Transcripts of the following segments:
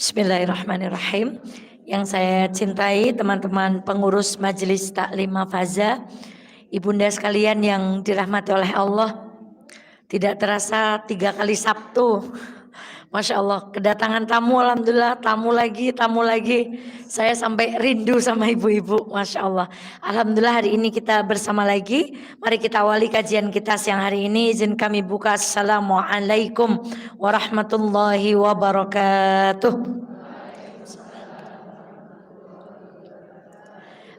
Bismillahirrahmanirrahim. Yang saya cintai teman-teman pengurus Majelis Taklim Mafaza, ibunda sekalian yang dirahmati oleh Allah. Tidak terasa 3 kali Sabtu, Masya Allah, kedatangan tamu, alhamdulillah, tamu lagi. Saya sampai rindu sama ibu-ibu, Masya Allah. Alhamdulillah hari ini kita bersama lagi. Mari kita awali kajian kita siang hari ini. Izin kami buka. Assalamualaikum warahmatullahi wabarakatuh.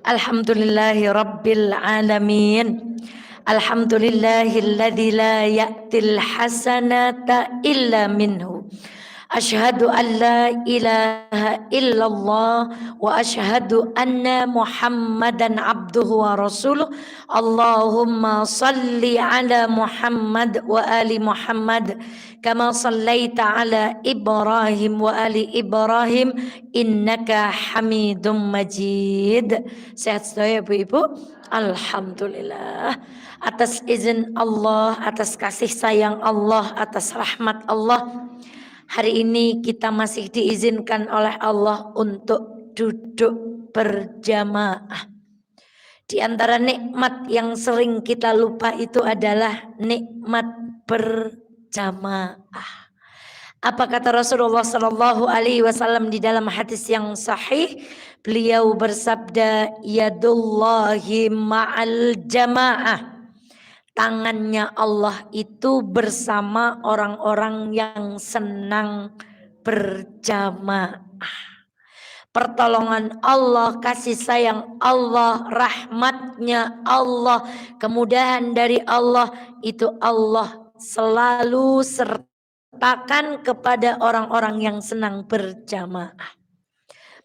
Alhamdulillahi rabbil alamin. Alhamdulillahilladzi la ya'til hasanata illa minhu. Asyhadu an la ilaha illallah wa asyhadu anna Muhammadan abduhu wa rasuluh. Allahumma salli ala Muhammad wa ali Muhammad kama sallaita ala Ibrahim wa ali Ibrahim innaka Hamidum Majid. Sehat sedaya Ibu-ibu? Alhamdulillah. Atas izin Allah, atas kasih sayang Allah, atas rahmat Allah, hari ini kita masih diizinkan oleh Allah untuk duduk berjamaah. Di antara nikmat yang sering kita lupa itu adalah nikmat berjamaah. Apa kata Rasulullah Sallallahu Alaihi Wasallam di dalam hadis yang sahih? Beliau bersabda, yadullahi ma'al jamaah. Tangannya Allah itu bersama orang-orang yang senang berjamaah. Pertolongan Allah, kasih sayang Allah, rahmatnya Allah, kemudahan dari Allah, itu Allah selalu sertakan kepada orang-orang yang senang berjamaah.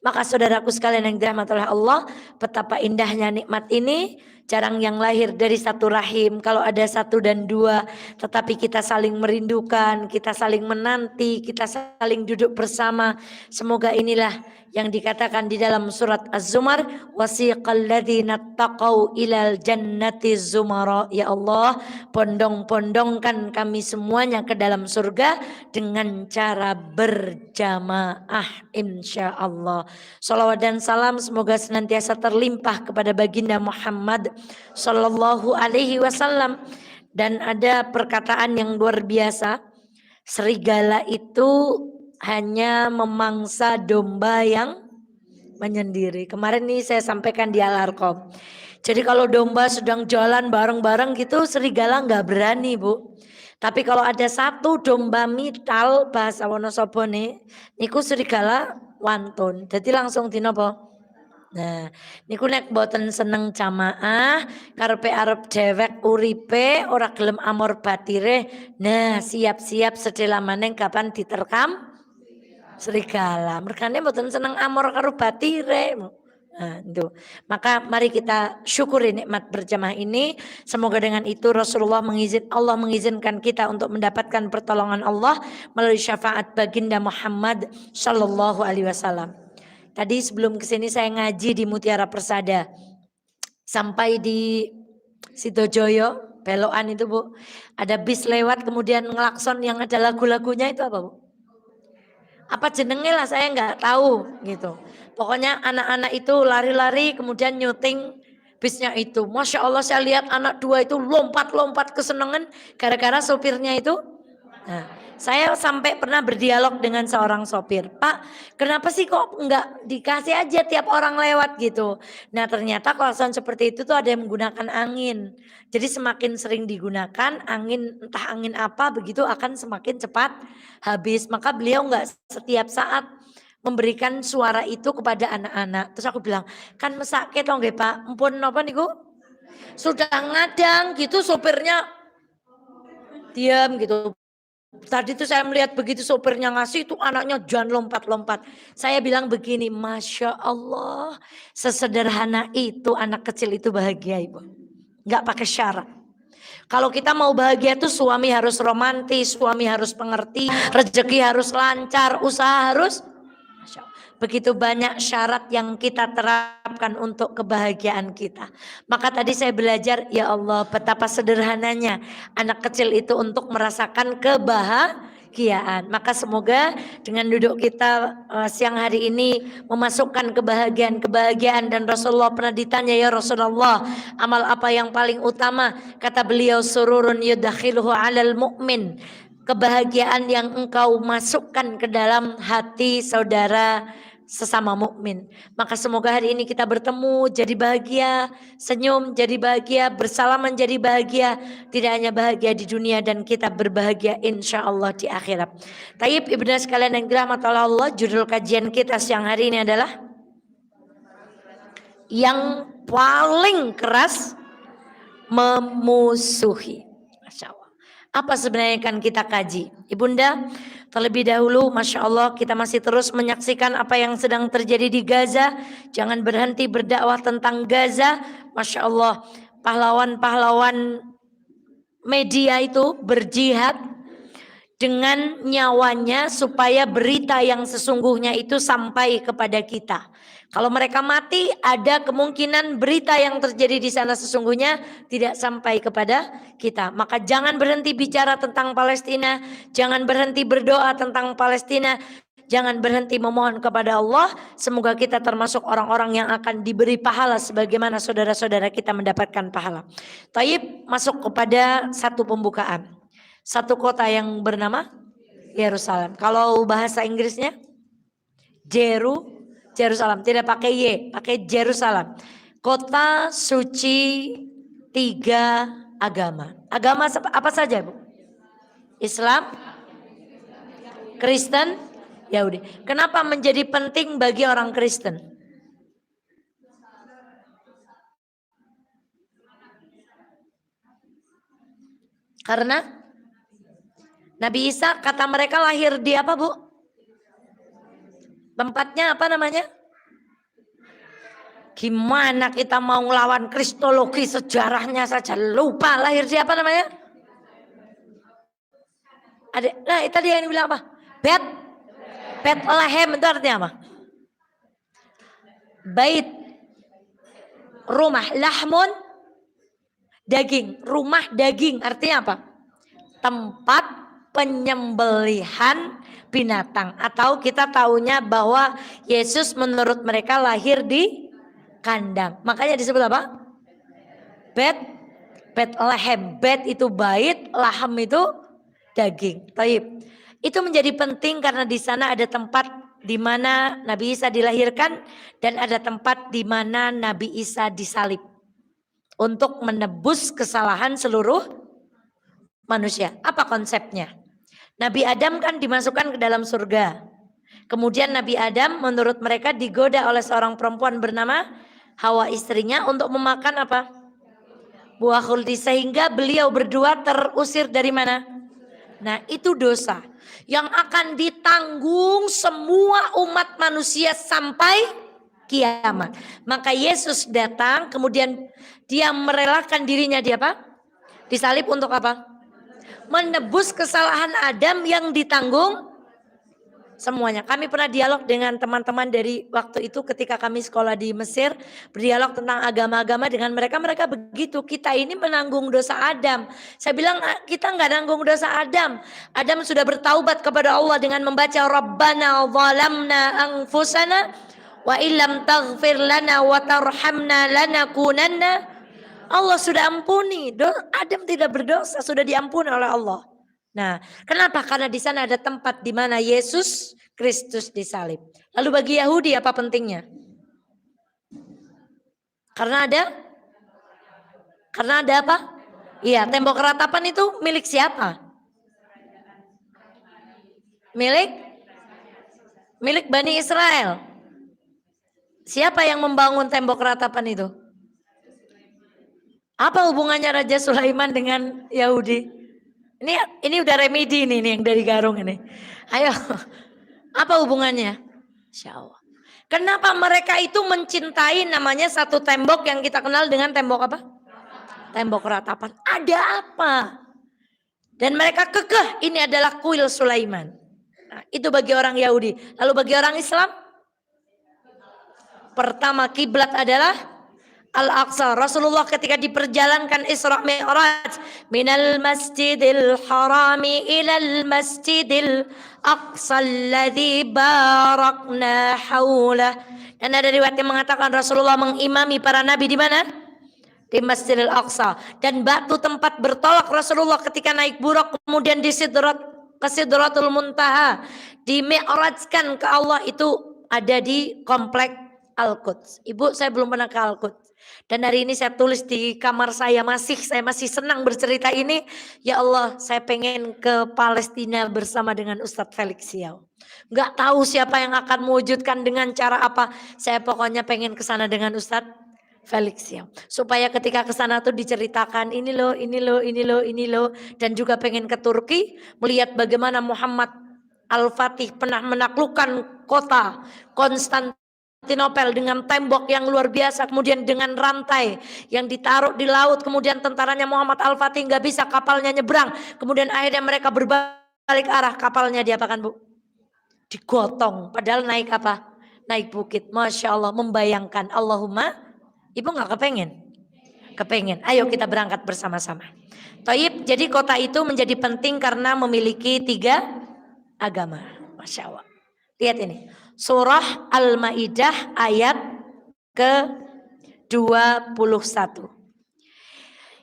Maka saudaraku sekalian yang dirahmati oleh Allah, betapa indahnya nikmat ini. Jarang yang lahir dari satu rahim. Kalau ada 1 dan 2, tetapi kita saling merindukan, kita saling menanti, kita saling duduk bersama. Semoga inilah yang dikatakan di dalam surat Az-Zumar, wasiqal ladzina taqau ilal jannati zumara. Ya Allah, pondong-pondongkan kami semuanya ke dalam surga dengan cara berjamaah insyaallah. Salawat dan salam semoga senantiasa terlimpah kepada baginda Muhammad Sallallahu Alaihi Wasallam. Dan ada perkataan yang luar biasa, serigala itu hanya memangsa domba yang menyendiri. Kemarin nih saya sampaikan di Al-Arqam. Jadi kalau domba sedang jalan bareng-bareng gitu, serigala nggak berani, Bu. Tapi kalau ada 1 domba mital, bahasa Wonosobo nih, niku serigala wantun. Jadi langsung dinopo. Nah, niku nek boten seneng jamaah, karepe arep dewek uripe, ora gelem amor batire. Nah, siap-siap sedela maneng kapan diterkam serigala. Merkane boten seneng amor karo batire. Nah, itu. Maka mari kita syukuri nikmat berjamaah ini. Semoga dengan itu Allah mengizinkan kita untuk mendapatkan pertolongan Allah melalui syafaat baginda Muhammad Sallallahu Alaihi Wasallam. Tadi sebelum kesini saya ngaji di Mutiara Persada. Sampai di Sidojoyo, belokan itu Bu. Ada bis lewat kemudian ngelakson yang ada lagu-lagunya itu apa Bu? Apa jenenge lah saya nggak tahu gitu. Pokoknya anak-anak itu lari-lari kemudian nyuting bisnya itu. Masya Allah saya lihat anak 2 itu lompat-lompat kesenangan gara-gara sopirnya itu. Nah, saya sampai pernah berdialog dengan seorang sopir. Pak, kenapa sih kok nggak dikasih aja tiap orang lewat gitu. Nah ternyata klakson seperti itu tuh ada yang menggunakan angin. Jadi semakin sering digunakan angin, entah angin apa begitu akan semakin cepat habis. Maka beliau nggak setiap saat memberikan suara itu kepada anak-anak. Terus aku bilang, kan mesake toh nggih Pak, mpun napa niku? Sudah ngadang gitu sopirnya diam gitu. Tadi tuh saya melihat begitu sopirnya ngasih itu anaknya jangan lompat-lompat. Saya bilang begini, Masya Allah, sesederhana itu anak kecil itu bahagia Ibu. Nggak pakai syarat. Kalau kita mau bahagia tuh suami harus romantis, suami harus pengerti, rezeki harus lancar, usaha harus. Begitu banyak syarat yang kita terapkan untuk kebahagiaan kita. Maka tadi saya belajar, ya Allah betapa sederhananya anak kecil itu untuk merasakan kebahagiaan. kebahagiaan. Maka semoga dengan duduk kita siang hari ini memasukkan kebahagiaan dan Rasulullah pernah ditanya, ya Rasulullah, amal apa yang paling utama? Kata beliau, sururun yudakhiluhu alal mu'min. Kebahagiaan yang engkau masukkan ke dalam hati saudara sesama mukmin. Maka semoga hari ini kita bertemu jadi bahagia, senyum jadi bahagia, bersalaman jadi bahagia, tidak hanya bahagia di dunia dan kita berbahagia insya Allah di akhirat. Taib ibnu sekalian yang dirahmati Allah, judul kajian kita siang hari ini adalah yang paling keras memusuhi. Masya Allah. Apa sebenarnya yang akan kita kaji? Ibunda, terlebih dahulu Masya Allah kita masih terus menyaksikan apa yang sedang terjadi di Gaza. Jangan berhenti berdakwah tentang Gaza. Masya Allah, pahlawan-pahlawan media itu berjihad dengan nyawanya supaya berita yang sesungguhnya itu sampai kepada kita. Kalau mereka mati, ada kemungkinan berita yang terjadi di sana sesungguhnya tidak sampai kepada kita. Maka jangan berhenti bicara tentang Palestina, jangan berhenti berdoa tentang Palestina, jangan berhenti memohon kepada Allah. Semoga kita termasuk orang-orang yang akan diberi pahala sebagaimana saudara-saudara kita mendapatkan pahala. Taib, masuk kepada satu pembukaan. Satu kota yang bernama Yerusalem. Kalau bahasa Inggrisnya Jerusalem, tidak pakai Y, pakai Jerusalem. Kota suci 3 agama. Agama apa saja, Bu? Islam, Kristen, Yahudi. Kenapa menjadi penting bagi orang Kristen? Karena Nabi Isa kata mereka lahir di apa, Bu? Tempatnya apa namanya? Gimana kita mau ngelawan kristologi sejarahnya saja lupa lahir di apa namanya? Nah itu tadi yang bilang apa? Bethlehem itu artinya apa? Bait, rumah, lahmun, daging, rumah daging artinya apa? Tempat penyembelihan binatang, atau kita taunya bahwa Yesus menurut mereka lahir di kandang. Makanya disebut apa? Bethlehem. Bet itu bait, lahem itu daging. Taib. Itu menjadi penting karena di sana ada tempat di mana Nabi Isa dilahirkan dan ada tempat di mana Nabi Isa disalib untuk menebus kesalahan seluruh manusia. Apa konsepnya? Nabi Adam kan dimasukkan ke dalam surga. Kemudian Nabi Adam menurut mereka digoda oleh seorang perempuan bernama Hawa istrinya untuk memakan apa? Buah khuldi, sehingga beliau berdua terusir dari mana? Nah itu dosa yang akan ditanggung semua umat manusia sampai kiamat. Maka Yesus datang kemudian dia merelakan dirinya dia apa? Disalib untuk apa? Menebus kesalahan Adam yang ditanggung semuanya. Kami pernah dialog dengan teman-teman dari waktu itu ketika kami sekolah di Mesir, berdialog tentang agama-agama dengan mereka. Mereka begitu, kita ini menanggung dosa Adam. Saya bilang kita nggak nanggung dosa Adam. Adam sudah bertaubat kepada Allah dengan membaca Rabbana zalamna anfusana wa illam taghfir lana wa tarhamna lanakunanna. Allah sudah ampuni, Adam tidak berdosa, sudah diampuni oleh Allah. Nah, kenapa? Karena di sana ada tempat di mana Yesus Kristus disalib. Lalu bagi Yahudi apa pentingnya? Karena ada apa? Iya, tembok ratapan itu milik siapa? Milik Bani Israel. Siapa yang membangun tembok ratapan itu? Apa hubungannya Raja Sulaiman dengan Yahudi? Ini udah remedi nih yang dari Garung ini. Ayo, apa hubungannya? Insya Allah. Kenapa mereka itu mencintai namanya satu tembok yang kita kenal dengan tembok apa? Tembok ratapan. Ada apa? Dan mereka kekeh ini adalah kuil Sulaiman. Nah, itu bagi orang Yahudi. Lalu bagi orang Islam? Pertama kiblat adalah Al-Aqsa. Rasulullah ketika diperjalankan Isra Mi'raj minal masjidil harami ilal masjidil aqsa alladzi barakna haulah. Dan ada riwayat yang mengatakan Rasulullah mengimami para nabi di mana? Di Masjidil Aqsa. Dan batu tempat bertolak Rasulullah ketika naik buraq kemudian ke Sidratul Muntaha, di mi'rajkan ke Allah, itu ada di komplek Al-Quds. Ibu, saya belum pernah ke Al-Quds. Dan hari ini saya tulis di kamar saya masih senang bercerita ini. Ya Allah, saya pengen ke Palestina bersama dengan Ustadz Felix Siau. Nggak tahu siapa yang akan mewujudkan dengan cara apa. Saya pokoknya pengen ke sana dengan Ustadz Felix Siau. Supaya ketika ke sana tuh diceritakan ini loh, ini loh, ini loh, ini loh. Dan juga pengen ke Turki melihat bagaimana Muhammad Al-Fatih pernah menaklukkan kota Konstantinopel dengan tembok yang luar biasa, kemudian dengan rantai yang ditaruh di laut, kemudian tentaranya Muhammad Al-Fatih nggak bisa, kapalnya nyebrang, kemudian akhirnya mereka berbalik arah, kapalnya diapakan Bu? Digotong, padahal naik apa? Naik bukit. Masya Allah, membayangkan. Allahumma, Ibu nggak kepengen? Kepengen. Ayo kita berangkat bersama-sama. Taib, jadi kota itu menjadi penting karena memiliki 3 agama. Masya Allah. Lihat ini. Surah Al-Ma'idah ayat ke-21.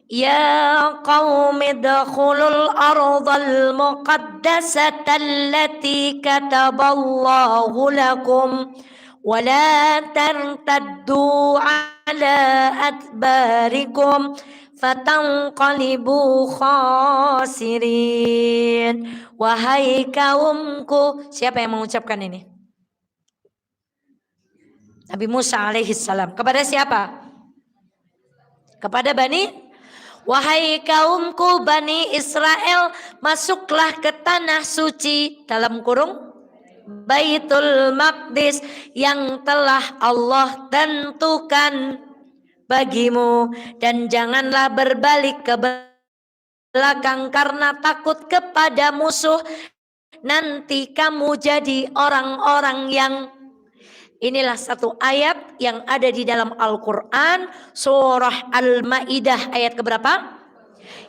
Ya qaumi dakhulul ardal muqaddasata allati kataballahu lakum wa la tartaddu ala adbarikum fatanqalibu khasirin. Wahai kaumku, siapa yang mengucapkan ini? Nabi Musa alaihi salam. Kepada siapa? Kepada wahai kaumku Bani Israel, masuklah ke tanah suci, dalam kurung Baitul Maqdis, yang telah Allah tentukan bagimu, dan janganlah berbalik ke belakang karena takut kepada musuh. Nanti kamu jadi orang-orang yang... Inilah satu ayat yang ada di dalam Al-Quran, surah Al-Ma'idah ayat keberapa?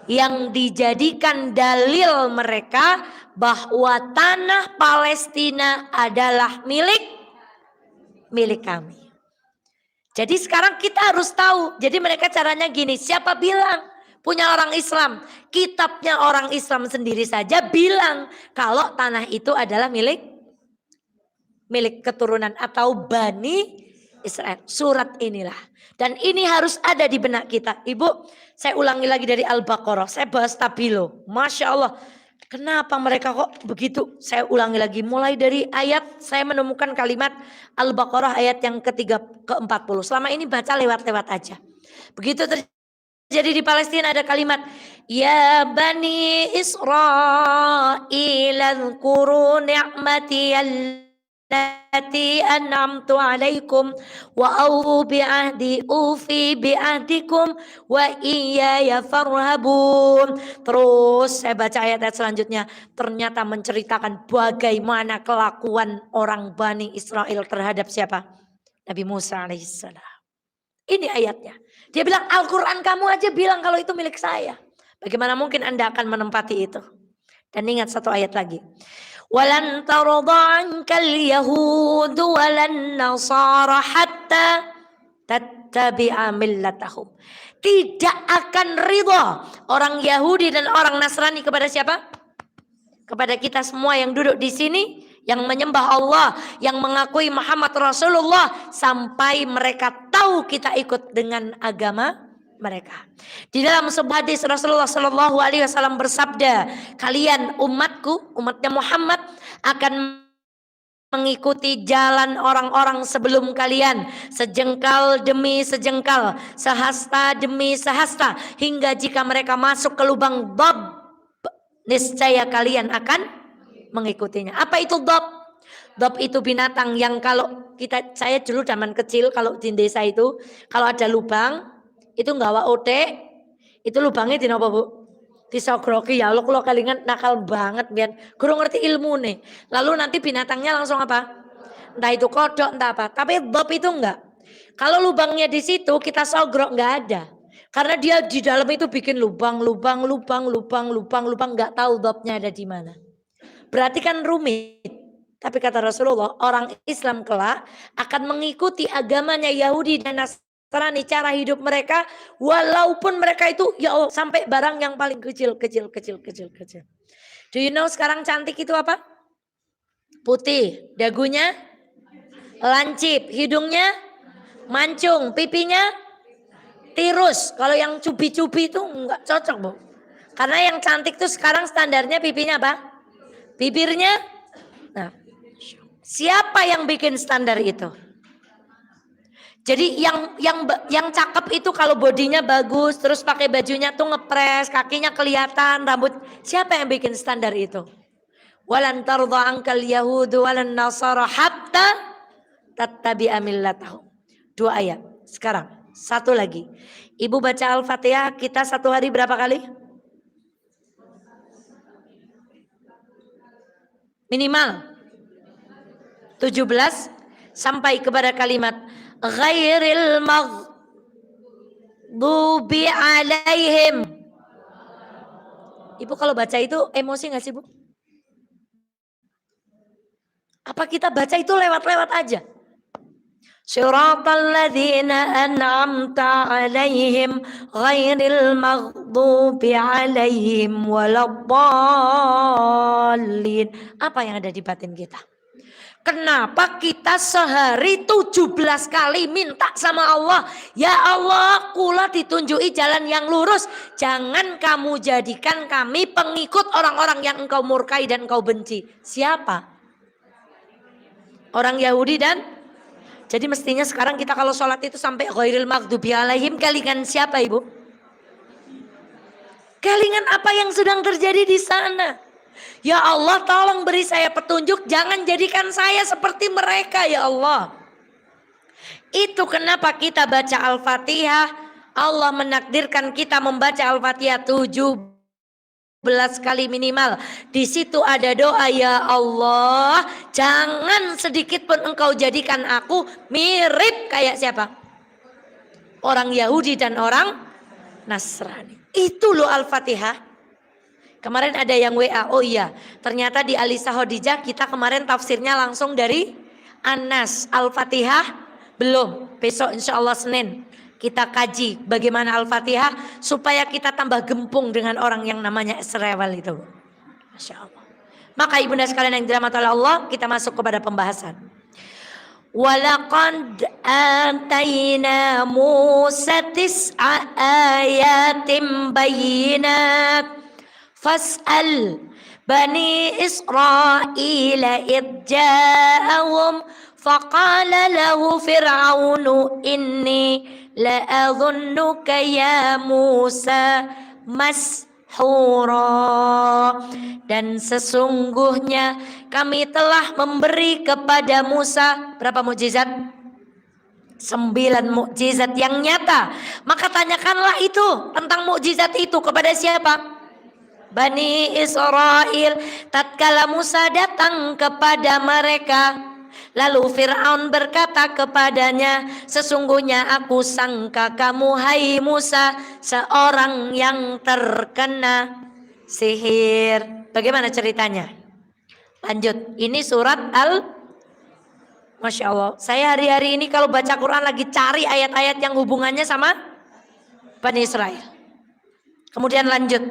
Yang dijadikan dalil mereka bahwa tanah Palestina adalah milik kami. Jadi sekarang kita harus tahu. Jadi mereka caranya gini, siapa bilang punya orang Islam? Kitabnya orang Islam sendiri saja bilang kalau tanah itu adalah milik keturunan atau Bani Israel. Surat inilah. Dan ini harus ada di benak kita. Ibu, saya ulangi lagi dari Al-Baqarah. Saya bahas tabilo. Masya Allah. Kenapa mereka kok begitu? Saya ulangi lagi. Mulai dari ayat, saya menemukan kalimat Al-Baqarah ayat yang ke-40. Selama ini baca lewat-lewat aja. Begitu terjadi di Palestina ada kalimat, Ya Bani Israel adhkuru ni'mati allati an'amtu alaikum wa awfu bi'ahdi ufi bi'ahdikum wa iyaya farhabun. Terus saya baca ayat selanjutnya, ternyata menceritakan bagaimana kelakuan orang Bani Israel terhadap siapa? Nabi Musa alaihissalam. Ini ayatnya. Dia bilang, Al-Quran kamu aja bilang kalau itu milik saya. Bagaimana mungkin Anda akan menempati itu? Dan ingat satu ayat lagi. Walan tarda ankal yahud walan nasara hatta tattabi'a millatahum. Tidak akan ridha orang Yahudi dan orang Nasrani kepada siapa? Kepada kita semua yang duduk di sini, yang menyembah Allah, yang mengakui Muhammad Rasulullah, sampai mereka tahu kita ikut dengan agama mereka. Di dalam sebuah hadis Rasulullah Shallallahu Alaihi Wasallam bersabda, kalian umatku, umatnya Muhammad akan mengikuti jalan orang-orang sebelum kalian, sejengkal demi sejengkal, sehasta demi sehasta, hingga jika mereka masuk ke lubang bab, niscaya kalian akan mengikutinya. Apa itu dab? Dab itu binatang yang kalau saya dulu zaman kecil kalau di desa itu kalau ada lubang itu nggawa otek, itu lubangnya di napa Bu? Disogroki ya, lo kelingan nakal banget biar guru ngerti ilmu nih. Lalu nanti binatangnya langsung apa? Entah itu kodok entah apa. Tapi dab itu enggak. Kalau lubangnya di situ kita sogrok nggak ada. Karena dia di dalam itu bikin lubang, nggak tahu dobnya ada di mana. Berarti kan rumit. Tapi kata Rasulullah, orang Islam kelak akan mengikuti agamanya Yahudi dan Nasrani, cara hidup mereka, walaupun mereka itu ya Allah sampai barang yang paling kecil. Do you know sekarang cantik itu apa? Putih, dagunya lancip, hidungnya mancung, pipinya tirus. Kalau yang cubi-cubi itu enggak cocok, Bu. Karena yang cantik tuh sekarang standarnya pipinya apa? Bibirnya. Nah, siapa yang bikin standar itu? Jadi yang cakep itu kalau bodinya bagus, terus pakai bajunya tuh ngepres, kakinya kelihatan, rambut. Siapa yang bikin standar itu? Walan tardha ankal yahudu walan nasara hatta tattabi'a millatahum. 2 ayat. Sekarang satu lagi. Ibu baca Al-Fatihah kita satu hari berapa kali? Minimal 17 sampai kepada kalimat ghairil maghdubi alaihim. Ibu kalau baca itu emosi gak sih, Bu? Apa kita baca itu lewat-lewat aja? Siratal ladzina an'amta alaihim ghairil maghdubi alaihim waladdallin. Apa yang ada di batin kita? Kenapa kita sehari 17 kali minta sama Allah, ya Allah, kula ditunjuki jalan yang lurus. Jangan kamu jadikan kami pengikut orang-orang yang engkau murkai dan engkau benci. Siapa? Orang Yahudi dan jadi mestinya sekarang kita kalau sholat itu sampai ghairil maghdubi alaihim, kelingan siapa, Ibu? Kelingan apa yang sedang terjadi di sana. Ya Allah, tolong beri saya petunjuk, jangan jadikan saya seperti mereka, ya Allah. Itu kenapa kita baca Al-Fatihah. Allah menakdirkan kita membaca Al-Fatihah 17 kali minimal. Di situ ada doa, ya Allah, jangan sedikit pun engkau jadikan aku mirip kayak siapa? Orang Yahudi dan orang Nasrani. Itu loh Al-Fatihah. Kemarin ada yang WA, oh iya, ternyata di Alisa Hodijah kita kemarin tafsirnya langsung dari Anas. Al-Fatihah belum, besok insya Allah Senin kita kaji bagaimana Al-Fatihah supaya kita tambah gempung dengan orang yang namanya Israel itu. Masya Allah. Maka ibunda sekalian yang dirahmati oleh Allah, kita masuk kepada pembahasan. Walaqad atayna Musa tis'a ayatim bayyinat fas'al bani Israil id ja'ahum faqala lahu fir'aunu inni la'adhunnuka ya Musa mashura. Dan sesungguhnya kami telah memberi kepada Musa berapa mukjizat? 9 mukjizat yang nyata. Maka tanyakanlah itu tentang mukjizat itu kepada siapa? Bani Israel. Tatkala Musa datang kepada mereka, lalu Fir'aun berkata kepadanya, sesungguhnya aku sangka kamu hai Musa seorang yang terkena sihir. Bagaimana ceritanya? Lanjut, ini surat Masya Allah, saya hari-hari ini kalau baca Quran lagi cari ayat-ayat yang hubungannya sama Bani Israel. Kemudian lanjut,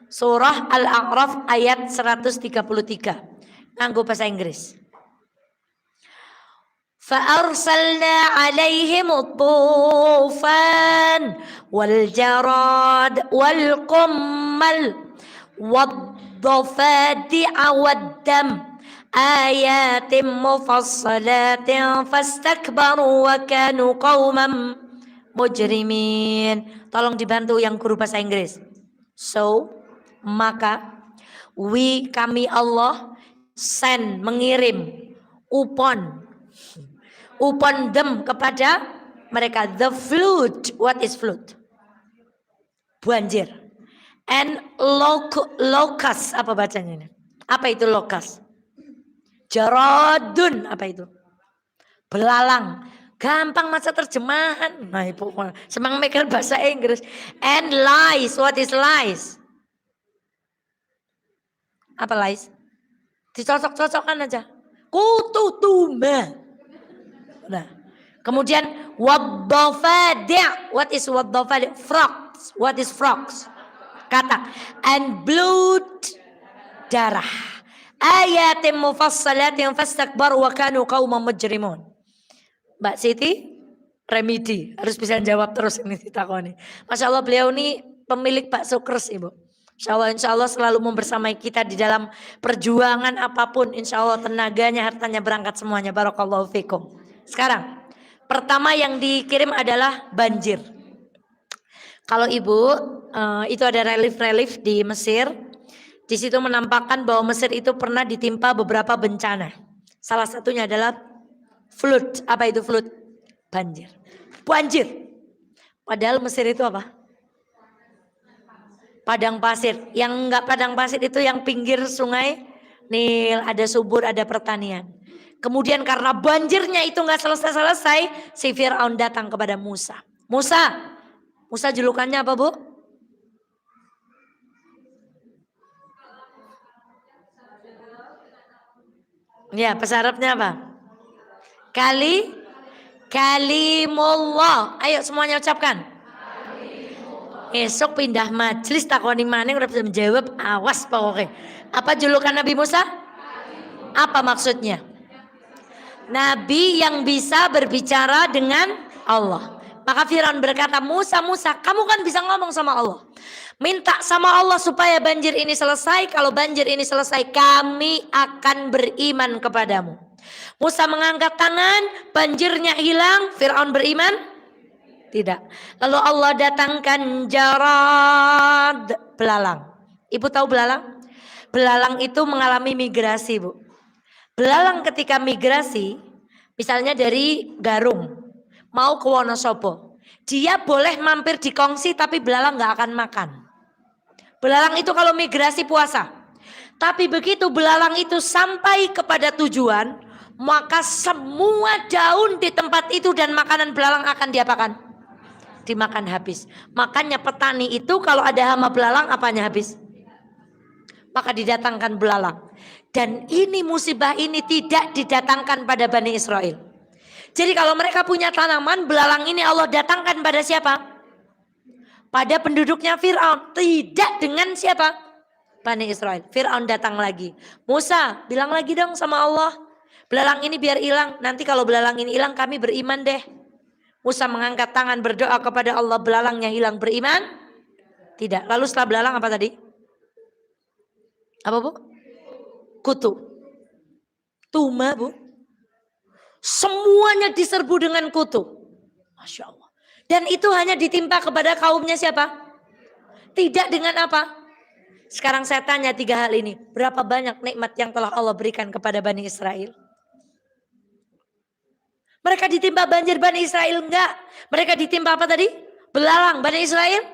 surah Al-A'raf ayat 133 nganggo bahasa Inggris. فَأَرْسَلْنَا عَلَيْهِمُ الطُّوفَانَ وَالْجَرَادَ وَالْقُمَّلَ وَالضَّفَادِعَ وَالدَّمَ آيَاتٍ مُفَصَّلَاتٍ فَاسْتَكْبَرُوا وَكَانُوا قَوْمًا مُجْرِمِينَ. Tolong dibantu yang guru bahasa Inggris. So, maka kami Allah send, mengirim upon them kepada mereka the flood. What is flood? Banjir. And locust, apa bacanya ini? Apa itu locust? Jaradun, apa itu? Belalang. Gampang masa terjemahan. Nah, ibu semang mikir bahasa Inggris. And lies. What is lies? Apa lies? Dicocok-cocokkan aja. Kututuma. Nah, kemudian wadhafadi'. What is wadhafadi'? Frogs. What is frogs? Katak. And blood, darah. Ayatim mufassalatin fastakbaru wa kanu qauman mujrimun. Mbak Siti Remedi harus bisa jawab terus ini ditakoni. Masya Allah beliau ini pemilik bakso kers Ibu. Insya Allah selalu membersamai kita di dalam perjuangan apapun. Insya Allah tenaganya, hartanya berangkat semuanya. Barakallahu fikum. Sekarang pertama yang dikirim adalah banjir. Kalau Ibu itu ada relief-relief di Mesir. Di situ menampakkan bahwa Mesir itu pernah ditimpa beberapa bencana. Salah satunya adalah flood. Apa itu flood? Banjir. Banjir. Padahal Mesir itu apa? Padang pasir. Yang enggak padang pasir itu yang pinggir sungai Nil, ada subur, ada pertanian. Kemudian karena banjirnya itu enggak selesai-selesai, si Fir'aun datang kepada Musa. Musa julukannya apa, Bu? Ya, bahasa Arabnya apa? Kalimullah. Ayo semuanya ucapkan. Esok pindah majelis takoni maning udah bisa menjawab, awas pokoknya. Apa julukan Nabi Musa? Apa maksudnya? Nabi yang bisa berbicara dengan Allah. Maka Firaun berkata, Musa, kamu kan bisa ngomong sama Allah. Minta sama Allah supaya banjir ini selesai. Kalau banjir ini selesai, kami akan beriman kepadamu. Musa mengangkat tangan, banjirnya hilang. Firaun beriman? Tidak. Lalu Allah datangkan jarad, belalang. Ibu tahu belalang? Belalang itu mengalami migrasi, Bu. Belalang ketika migrasi, misalnya dari Garung mau ke Wonosobo, dia boleh mampir di Kongsi tapi belalang nggak akan makan. Belalang itu kalau migrasi puasa. Tapi begitu belalang itu sampai kepada tujuan, maka semua daun di tempat itu dan makanan belalang akan diapakan? Dimakan habis. Makanya petani itu kalau ada hama belalang apanya habis? Maka didatangkan belalang. Dan ini musibah ini tidak didatangkan pada Bani Israel. Jadi kalau mereka punya tanaman, belalang ini Allah datangkan pada siapa? Pada penduduknya Fir'aun. Tidak dengan siapa? Bani Israel. Fir'aun datang lagi. Musa bilang lagi dong sama Allah. Belalang ini biar hilang. Nanti kalau belalang ini hilang kami beriman deh. Musa mengangkat tangan berdoa kepada Allah. Belalangnya hilang, beriman? Tidak. Lalu setelah belalang apa tadi? Apa, Bu? Kutu. Tuma, Bu. Semuanya diserbu dengan kutu. Masya Allah. Dan itu hanya ditimpa kepada kaumnya siapa? Tidak dengan apa? Sekarang saya tanya 3 hal ini. Berapa banyak nikmat yang telah Allah berikan kepada Bani Israel? Mereka ditimpa banjir, Bani Israel enggak. Mereka ditimpa apa tadi? Belalang, Bani Israel.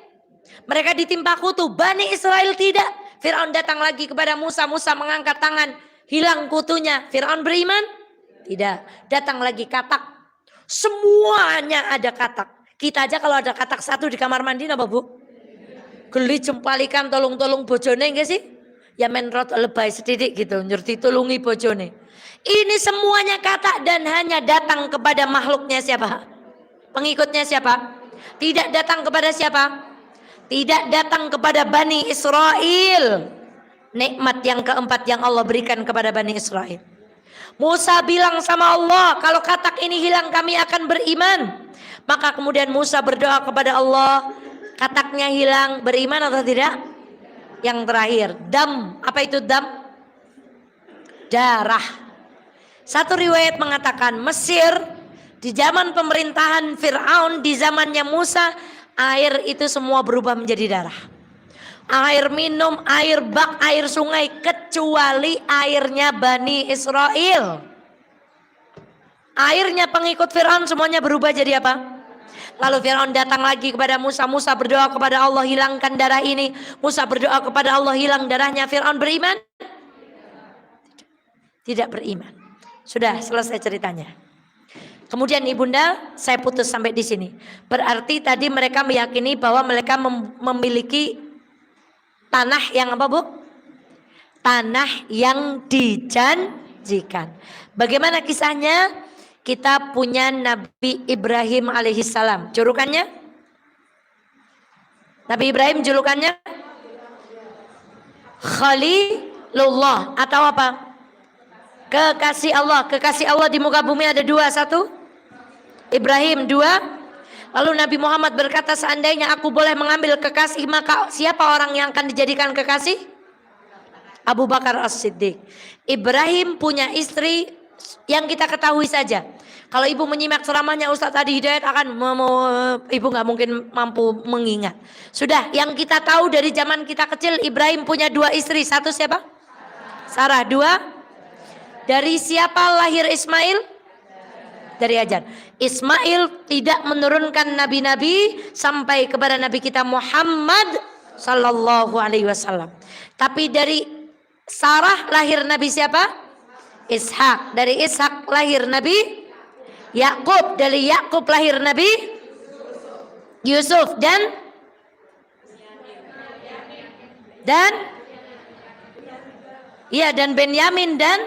Mereka ditimpa kutu, Bani Israel tidak. Fir'aun datang lagi kepada Musa. Musa mengangkat tangan, hilang kutunya. Fir'aun beriman? Tidak. Datang lagi katak. Semuanya ada katak. Kita aja kalau ada katak satu di kamar mandi apa, Bu? Geli jempalikan tolong-tolong bojone enggak sih? Ya menrot lebay sedikit gitu, nyerti tulungi bojone. Ini semuanya katak dan hanya datang kepada makhluknya siapa? Pengikutnya siapa? Tidak datang kepada siapa? Tidak datang kepada Bani Israel. Nikmat yang keempat yang Allah berikan kepada Bani Israel. Musa bilang sama Allah, kalau katak ini hilang kami akan beriman. Maka kemudian Musa berdoa kepada Allah, kataknya hilang, beriman atau tidak? Yang terakhir, dam. Apa itu dam? Darah. Satu riwayat mengatakan Mesir di zaman pemerintahan Fir'aun, di zamannya Musa, air itu semua berubah menjadi darah. Air minum, air bak, air sungai, kecuali airnya Bani Israel. Airnya pengikut Fir'aun semuanya berubah jadi apa? Lalu Fir'aun datang lagi kepada Musa. Musa berdoa kepada Allah, hilangkan darah ini. Musa berdoa kepada Allah, hilang darahnya. Fir'aun beriman? Tidak beriman. Sudah selesai ceritanya. Kemudian ibunda, saya putus sampai di sini. Berarti tadi mereka meyakini bahwa mereka memiliki tanah yang apa, Bu? Tanah yang dijanjikan. Bagaimana kisahnya? Kita punya Nabi Ibrahim alaihissalam. Julukannya? Nabi Ibrahim julukannya Khalilullah atau apa? Kekasih Allah. Kekasih Allah di muka bumi ada dua. Satu, Ibrahim. Dua, lalu Nabi Muhammad berkata, seandainya aku boleh mengambil kekasih, maka siapa orang yang akan dijadikan kekasih? Abu Bakar As-Siddiq. Ibrahim punya istri yang kita ketahui saja. Kalau ibu menyimak ceramahnya Ustaz Adi Hidayat akan ibu nggak mungkin mampu mengingat. Sudah, yang kita tahu dari zaman kita kecil, Ibrahim punya dua istri. Satu siapa? Sarah. Dua, dari siapa lahir Ismail? Dari Hajar. Ismail tidak menurunkan nabi-nabi sampai kepada Nabi kita Muhammad sallallahu alaihi wasallam. Tapi dari Sarah lahir Nabi siapa? Ishak. Dari Ishak lahir Nabi Yakub. Dari Yakub lahir Nabi Yusuf dan Benyamin dan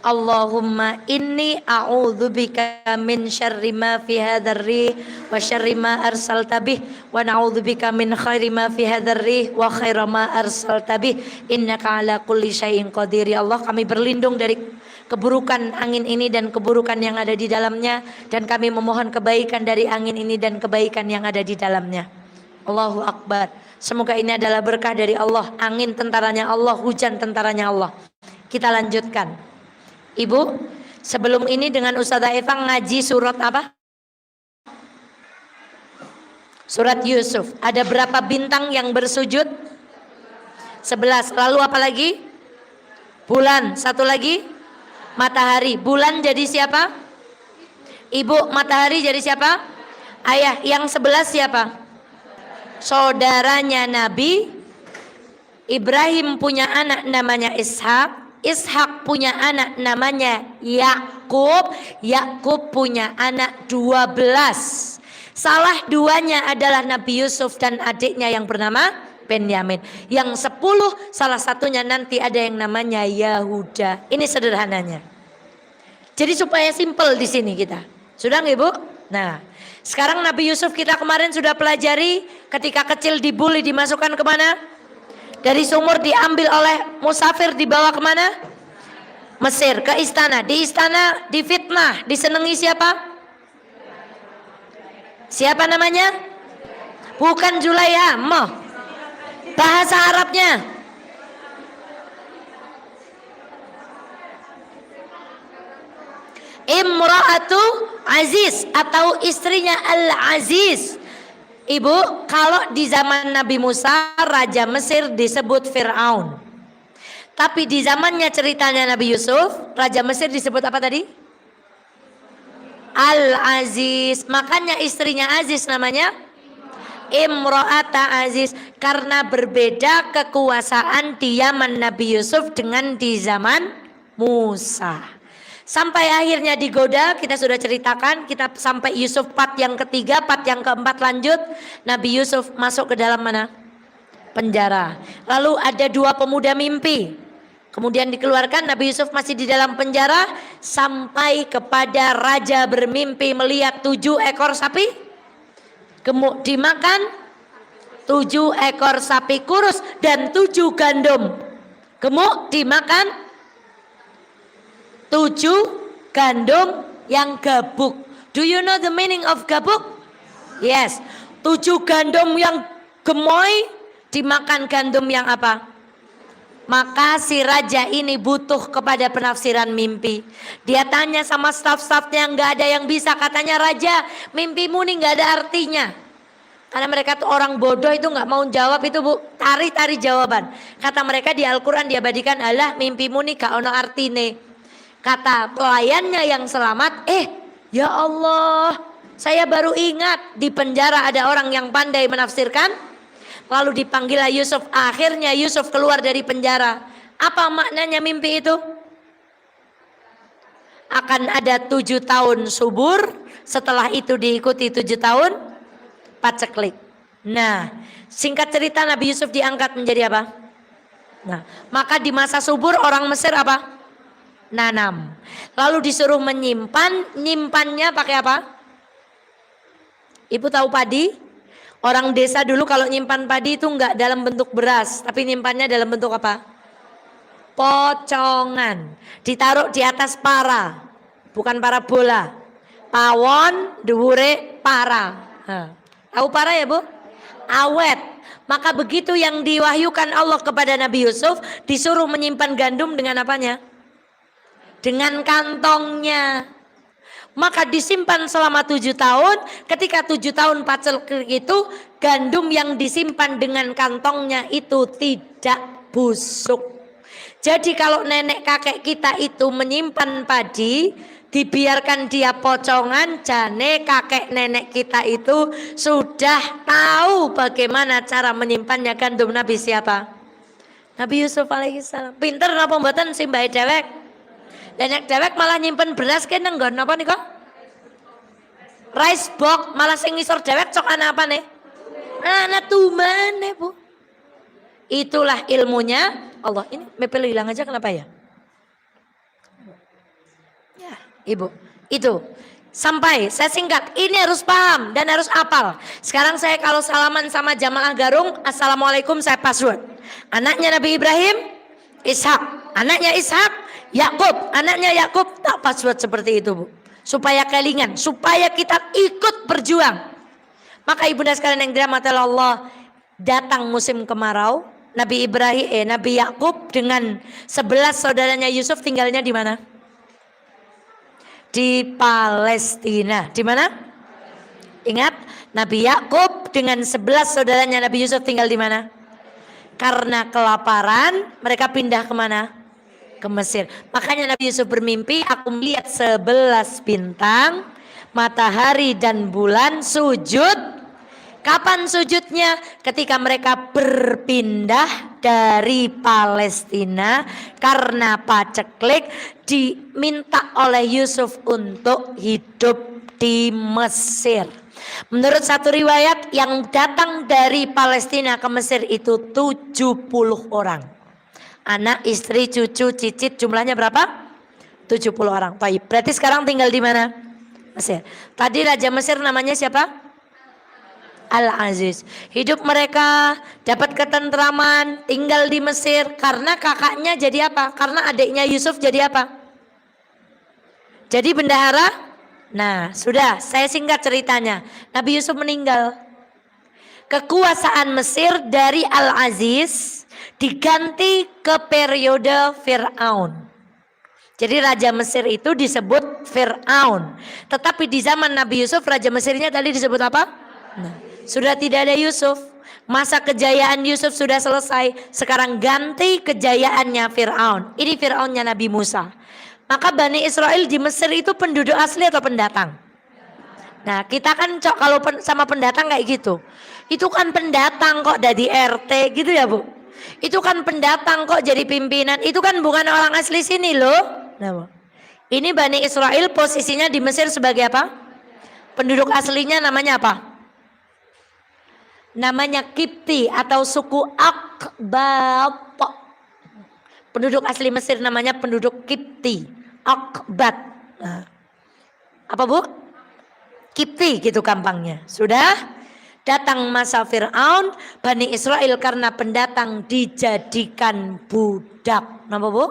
Allahumma inni a'udzubika min syarri ma fi hadzal rih wa syarri ma arsalta bih wa na'udzubika min khairi ma fi hadzal rih wa khairi ma arsalta bih innaka ala kulli syai'in qadir. Ya Allah, kami berlindung dari keburukan angin ini dan keburukan yang ada di dalamnya, dan kami memohon kebaikan dari angin ini dan kebaikan yang ada di dalamnya. Allahu Akbar. Semoga ini adalah berkah dari Allah. Angin tentaranya Allah, hujan tentaranya Allah. Kita lanjutkan. Ibu, sebelum ini dengan Ustazah Eva ngaji surat apa? Surat Yusuf. Ada berapa bintang yang bersujud? 11. Lalu apa lagi? Bulan. Satu lagi? Matahari. Bulan jadi siapa? Ibu, matahari jadi siapa? Ayah. Yang 11 siapa? Saudaranya Nabi Ibrahim punya anak namanya Ishak. Ishak punya anak namanya Yakub. Yakub punya anak 12. Salah duanya adalah Nabi Yusuf dan adiknya yang bernama Benyamin. Yang 10 salah satunya nanti ada yang namanya Yahuda. Ini sederhananya. Jadi supaya simpel di sini kita. Sudah nggak Ibu? Nah, sekarang Nabi Yusuf kita kemarin sudah pelajari ketika kecil dibully dimasukkan kemana? Dari sumur diambil oleh musafir dibawa kemana? Mesir, ke istana. Di istana difitnah, disenangi siapa? Siapa namanya? Bukan Zulaiha, bahasa Arabnya. Imra'atu Aziz atau istrinya Al-Aziz. Ibu, kalau di zaman Nabi Musa, Raja Mesir disebut Fir'aun. Tapi di zamannya ceritanya Nabi Yusuf, Raja Mesir disebut apa tadi? Al-Aziz. Makanya istrinya Aziz namanya Imro'ata Aziz. Karena berbeda kekuasaan di zaman Nabi Yusuf dengan di zaman Musa. Sampai akhirnya digoda, kita sudah ceritakan, kita sampai Yusuf part yang ketiga, part yang keempat lanjut. Nabi Yusuf masuk ke dalam mana? Penjara. Lalu ada dua pemuda mimpi. Kemudian dikeluarkan, Nabi Yusuf masih di dalam penjara. Sampai kepada raja bermimpi melihat 7 ekor sapi dimakan, 7 ekor sapi kurus dan 7 gandum gemuk dimakan, 7 gandum yang gabuk. Do you know the meaning of gabuk? Yes. 7 gandum yang gemoy dimakan gandum yang apa? Maka si raja ini butuh kepada penafsiran mimpi. Dia tanya sama staf-stafnya, nggak ada yang bisa. Katanya, raja, mimpimu nih nggak ada artinya. Karena mereka tuh orang bodoh itu nggak mau jawab itu Bu. Tari jawaban. Kata mereka di Al-Quran diabadikan, alah mimpimu nih gak ono artine. Kata pelayannya yang selamat, ya Allah, saya baru ingat di penjara ada orang yang pandai menafsirkan. Lalu dipanggillah Yusuf. Akhirnya Yusuf keluar dari penjara. Apa maknanya mimpi itu? akan ada 7 tahun subur, setelah itu diikuti 7 tahun paceklik. Nah, singkat cerita Nabi Yusuf diangkat menjadi apa? Nah, maka di masa subur orang Mesir apa? Nanam. Lalu disuruh menyimpan, nyimpannya pakai apa? Ibu tahu padi? Orang desa dulu kalau nyimpan padi itu enggak dalam bentuk beras, tapi nyimpannya dalam bentuk apa? Pocongan. Ditaruh di atas para, bukan parabola. Pawon, dhuwure para. Tahu para ya Bu? Awet. Maka begitu yang diwahyukan Allah kepada Nabi Yusuf, disuruh menyimpan gandum dengan apanya? Dengan kantongnya. Maka disimpan selama 7 tahun. Ketika 7 tahun paceklik itu, gandum yang disimpan dengan kantongnya itu tidak busuk. Jadi kalau nenek kakek kita itu menyimpan padi, dibiarkan dia pocongan, jane kakek nenek kita itu sudah tahu bagaimana cara menyimpannya gandum. Nabi siapa? Nabi Yusuf alaihissalam. Pinter napa mboten simbahe dewek? Nek dewek malah nyimpen beras kene nggon apa nih kok? Rice box, malah sing ngisor dewek cok ana apa nih? Ana tumane Bu. Itulah ilmunya Allah. Ini mepel hilang aja kenapa ya? Ya, Ibu. Itu. Sampai saya singkat, ini harus paham dan harus apal. Sekarang saya kalau salaman sama jamaah Garung, assalamualaikum saya password. Anaknya Nabi Ibrahim, Ishak. Anaknya Ishak, Yakub. Anaknya Yakub, tak password seperti itu Bu. Supaya kelingan, supaya kita ikut berjuang. Maka ibunda sekalian yang dirahmati Allah, datang musim kemarau, Nabi Ibrahim, Nabi Yakub dengan 11 saudaranya Yusuf tinggalnya di mana? Di Palestina. Di mana? Ingat, Nabi Yakub dengan 11 saudaranya Nabi Yusuf tinggal di mana? Karena kelaparan, mereka pindah kemana? Ke Mesir. Makanya Nabi Yusuf bermimpi, aku melihat 11 bintang, matahari dan bulan sujud. Kapan sujudnya? Ketika mereka berpindah dari Palestina karena paceklik, diminta oleh Yusuf untuk hidup di Mesir. Menurut satu riwayat, yang datang dari Palestina ke Mesir itu 70 orang. Anak, istri, cucu, cicit, jumlahnya berapa? 70 orang. Baik, berarti sekarang tinggal di mana? Mesir. Tadi Raja Mesir namanya siapa? Al-Aziz. Hidup mereka dapat ketentraman, tinggal di Mesir karena kakaknya jadi apa? Karena adiknya Yusuf jadi apa? Jadi bendahara. Nah, sudah saya singkat ceritanya. Nabi Yusuf meninggal. Kekuasaan Mesir dari Al-Aziz diganti ke periode Fir'aun. Jadi Raja Mesir itu disebut Fir'aun. Tetapi di zaman Nabi Yusuf, Raja Mesirnya tadi disebut apa? Nah, sudah tidak ada Yusuf. Masa kejayaan Yusuf sudah selesai. Sekarang ganti kejayaannya Fir'aun. Ini Fir'aunnya Nabi Musa. Maka Bani Israel di Mesir itu penduduk asli atau pendatang? Nah, kita kan kalau sama pendatang kayak gitu. Itu kan pendatang kok dari RT gitu ya Bu. Itu kan pendatang kok jadi pimpinan. Itu kan bukan orang asli sini loh. Nah, ini Bani Israel posisinya di Mesir sebagai apa? Penduduk aslinya namanya apa? Namanya Kipti atau suku Akbat. Penduduk asli Mesir namanya penduduk Kipti, Akbat. Nah, apa Bu? Kipti gitu gampangnya. Sudah datang masa Fir'aun, Bani Israel karena pendatang dijadikan budak. Kenapa Bu?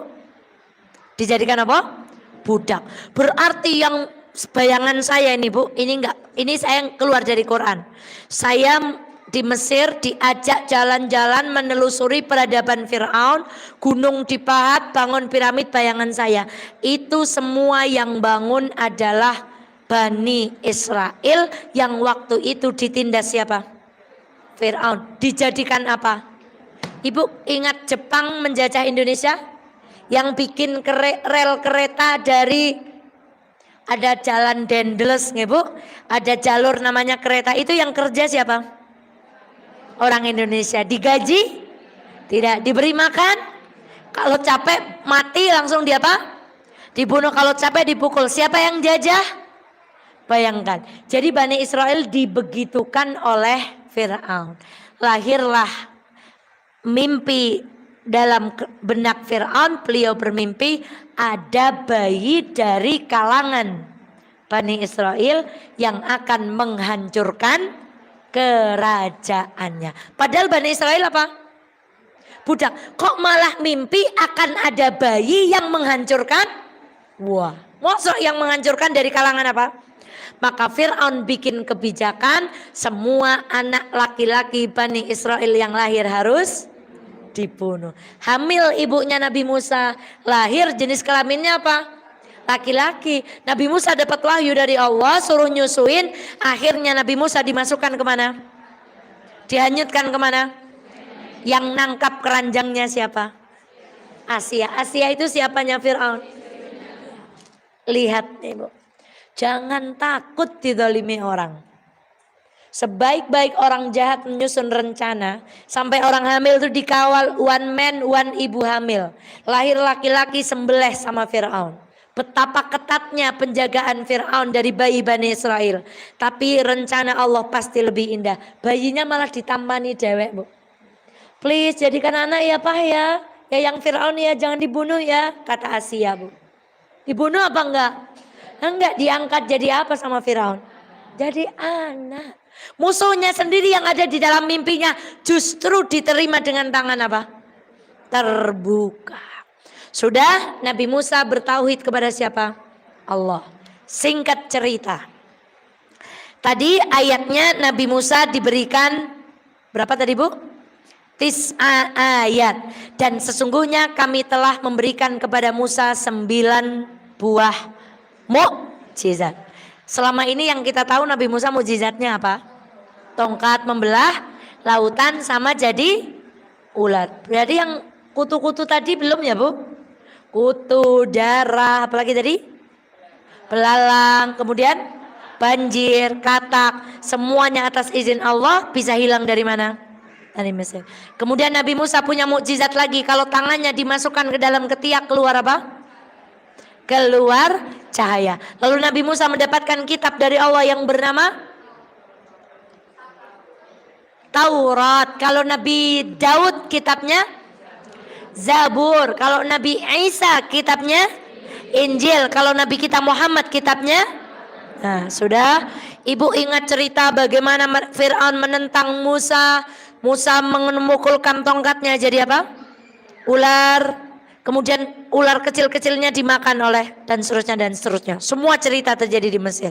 Dijadikan apa? Budak. Berarti yang bayangan saya ini Bu, ini saya keluar dari Quran. Saya di Mesir diajak jalan-jalan menelusuri peradaban Fir'aun, gunung dipahat, bangun piramid, bayangan saya. Itu semua yang bangun adalah Bani Israel yang waktu itu ditindas siapa? Fir'aun. Dijadikan apa? Ibu ingat Jepang menjajah Indonesia? Yang bikin rel kereta dari ada jalan Dendles nggih Bu? Ada jalur namanya kereta, itu yang kerja siapa? Orang Indonesia. Digaji? Tidak. Diberi makan? Kalau capek mati langsung di apa? Dibunuh kalau capek dipukul. Siapa yang jajah? Bayangkan. Jadi Bani Israel dibegitukan oleh Fir'aun. Lahirlah mimpi dalam benak Fir'aun. Beliau bermimpi ada bayi dari kalangan Bani Israel yang akan menghancurkan kerajaannya. Padahal Bani Israel apa? Budak. Kok malah mimpi akan ada bayi yang menghancurkan? Wah, maksud yang menghancurkan dari kalangan apa? Maka Fir'aun bikin kebijakan, semua anak laki-laki Bani Israel yang lahir harus dibunuh. Hamil ibunya Nabi Musa, lahir jenis kelaminnya apa? Laki-laki. Nabi Musa dapat wahyu dari Allah, suruh nyusuin. Akhirnya Nabi Musa dimasukkan kemana? Dihanyutkan kemana? Yang nangkap keranjangnya siapa? Asia. Asia itu siapanya Fir'aun? Lihat nih Bu, jangan takut dizalimi orang. Sebaik-baik orang jahat menyusun rencana, sampai orang hamil itu dikawal one man one ibu hamil. Lahir laki-laki sembelih sama Fir'aun. Betapa ketatnya penjagaan Fir'aun dari bayi Bani Israel. Tapi rencana Allah pasti lebih indah. Bayinya malah ditampani dewek Bu. Please jadikan anak ya Pak ya. Ya yang Fir'aun ya jangan dibunuh ya, kata Asia Bu. Dibunuh apa enggak? Enggak, diangkat jadi apa sama Firaun? Jadi anak. Musuhnya sendiri yang ada di dalam mimpinya justru diterima dengan tangan apa? Terbuka. Sudah Nabi Musa bertauhid kepada siapa? Allah. Singkat cerita. Tadi ayatnya Nabi Musa diberikan berapa tadi Bu? 9 ayat. Dan sesungguhnya kami telah memberikan kepada Musa 9 buah mukjizat. Selama ini yang kita tahu Nabi Musa mukjizatnya apa? Tongkat membelah lautan sama jadi ular. Berarti yang kutu-kutu tadi belum ya Bu? Kutu, darah, apalagi tadi? Belalang, kemudian banjir, katak. Semuanya atas izin Allah bisa hilang dari mana? Dari Mesir. Kemudian Nabi Musa punya mukjizat lagi. Kalau tangannya dimasukkan ke dalam ketiak keluar apa? Keluar cahaya. Lalu Nabi Musa mendapatkan kitab dari Allah yang bernama Taurat. Kalau Nabi Daud kitabnya Zabur. Kalau Nabi Isa kitabnya Injil. Kalau Nabi kita Muhammad kitabnya. Nah sudah. Ibu ingat cerita bagaimana Fir'aun menentang Musa. Musa memukulkan tongkatnya jadi apa? Ular. Kemudian ular kecil-kecilnya dimakan oleh dan seterusnya. Semua cerita terjadi di Mesir.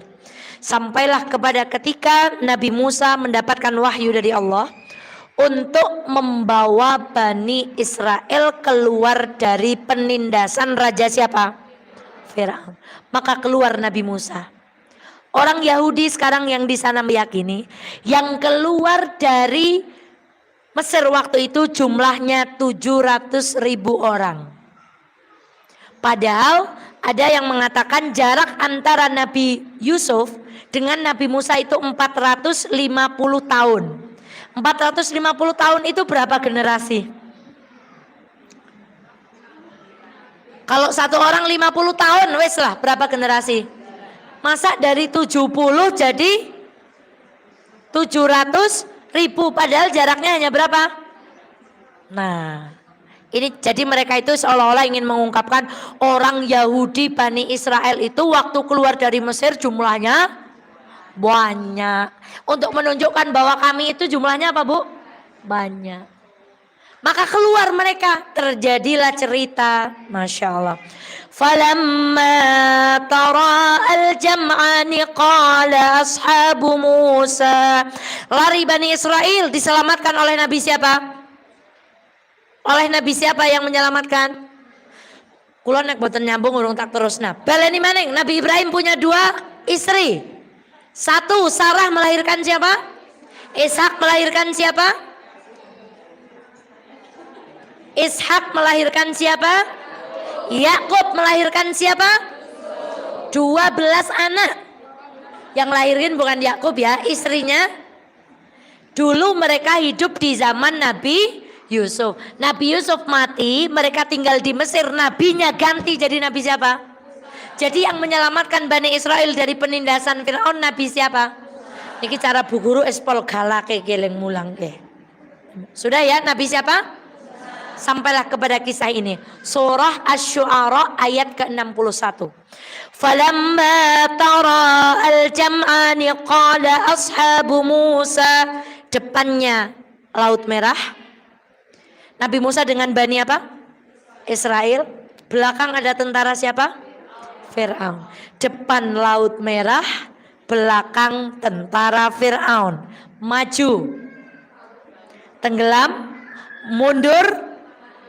Sampailah kepada ketika Nabi Musa mendapatkan wahyu dari Allah untuk membawa Bani Israel keluar dari penindasan raja siapa? Firaun. Maka keluar Nabi Musa. Orang Yahudi sekarang yang di sana meyakini yang keluar dari Mesir waktu itu jumlahnya 700.000 orang. Padahal ada yang mengatakan jarak antara Nabi Yusuf dengan Nabi Musa itu 450 tahun. 450 tahun itu berapa generasi? Kalau satu orang 50 tahun wes lah berapa generasi? Masa dari 70 jadi 700.000 padahal jaraknya hanya berapa? Nah, ini jadi mereka itu seolah-olah ingin mengungkapkan orang Yahudi Bani Israel itu waktu keluar dari Mesir jumlahnya banyak. Untuk menunjukkan bahwa kami itu jumlahnya apa Bu? Banyak. Maka keluar mereka, terjadilah cerita, Masya Allah. Falamma tara al-jam'ani qala ashabu Musa. Lari Bani Israel diselamatkan oleh Nabi siapa? Oleh Nabi siapa yang menyelamatkan? Kula nek boten nyambung urung tak terusna. Baleni maning, Nabi Ibrahim punya 2 istri. 1 Sarah melahirkan siapa? Ishak melahirkan siapa? Ishak melahirkan siapa? Yakub melahirkan siapa? 12 anak. Yang lahirin bukan Yakub ya, istrinya. Dulu mereka hidup di zaman Nabi Yusuf. Nabi Yusuf mati, mereka tinggal di Mesir. Nabinya ganti jadi Nabi siapa? Jadi yang menyelamatkan Bani Israel dari penindasan Fir'aun Nabi siapa? Ini cara bu guru espol galake geleng mulang ke. Sudah ya, Nabi siapa? Sampailah kepada kisah ini. Surah Asy-Syu'ara ayat ke-61. Falamma tara al-jam'ani qala ashabu Musa. Depannya Laut Merah. Nabi Musa dengan Bani apa? Israel. Belakang ada tentara siapa? Fir'aun. Depan Laut Merah, belakang tentara Fir'aun. Maju, tenggelam, mundur,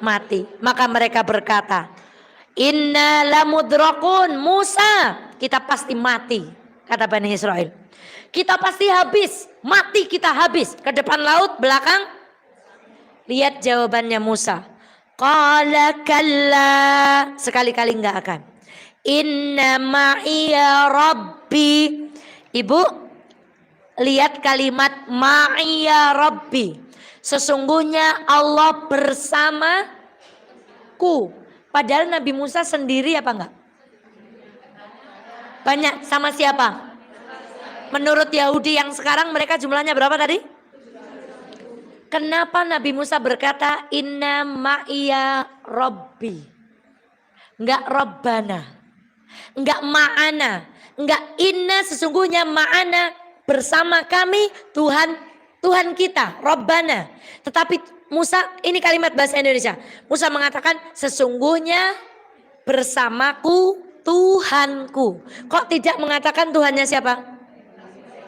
mati. Maka mereka berkata, inna lamudrakun, Musa, kita pasti mati, kata Bani Israel. Kita pasti habis, mati kita habis. Ke depan laut, belakang. Lihat jawabannya Musa. Qala kalla, sekali-kali enggak akan. Inna ma'iya rabbi. Ibu, lihat kalimat ma'iya rabbi. Sesungguhnya Allah bersamaku. Padahal Nabi Musa sendiri apa enggak? Banyak, sama siapa? Menurut Yahudi yang sekarang mereka jumlahnya berapa tadi? Kenapa Nabi Musa berkata inna ma'iya rabbi? Enggak rabbana, enggak ma'ana, enggak inna, sesungguhnya ma'ana, bersama kami Tuhan kita, rabbana. Tetapi Musa, ini kalimat bahasa Indonesia. Musa mengatakan sesungguhnya bersamaku Tuhanku. Kok tidak mengatakan Tuhannya siapa?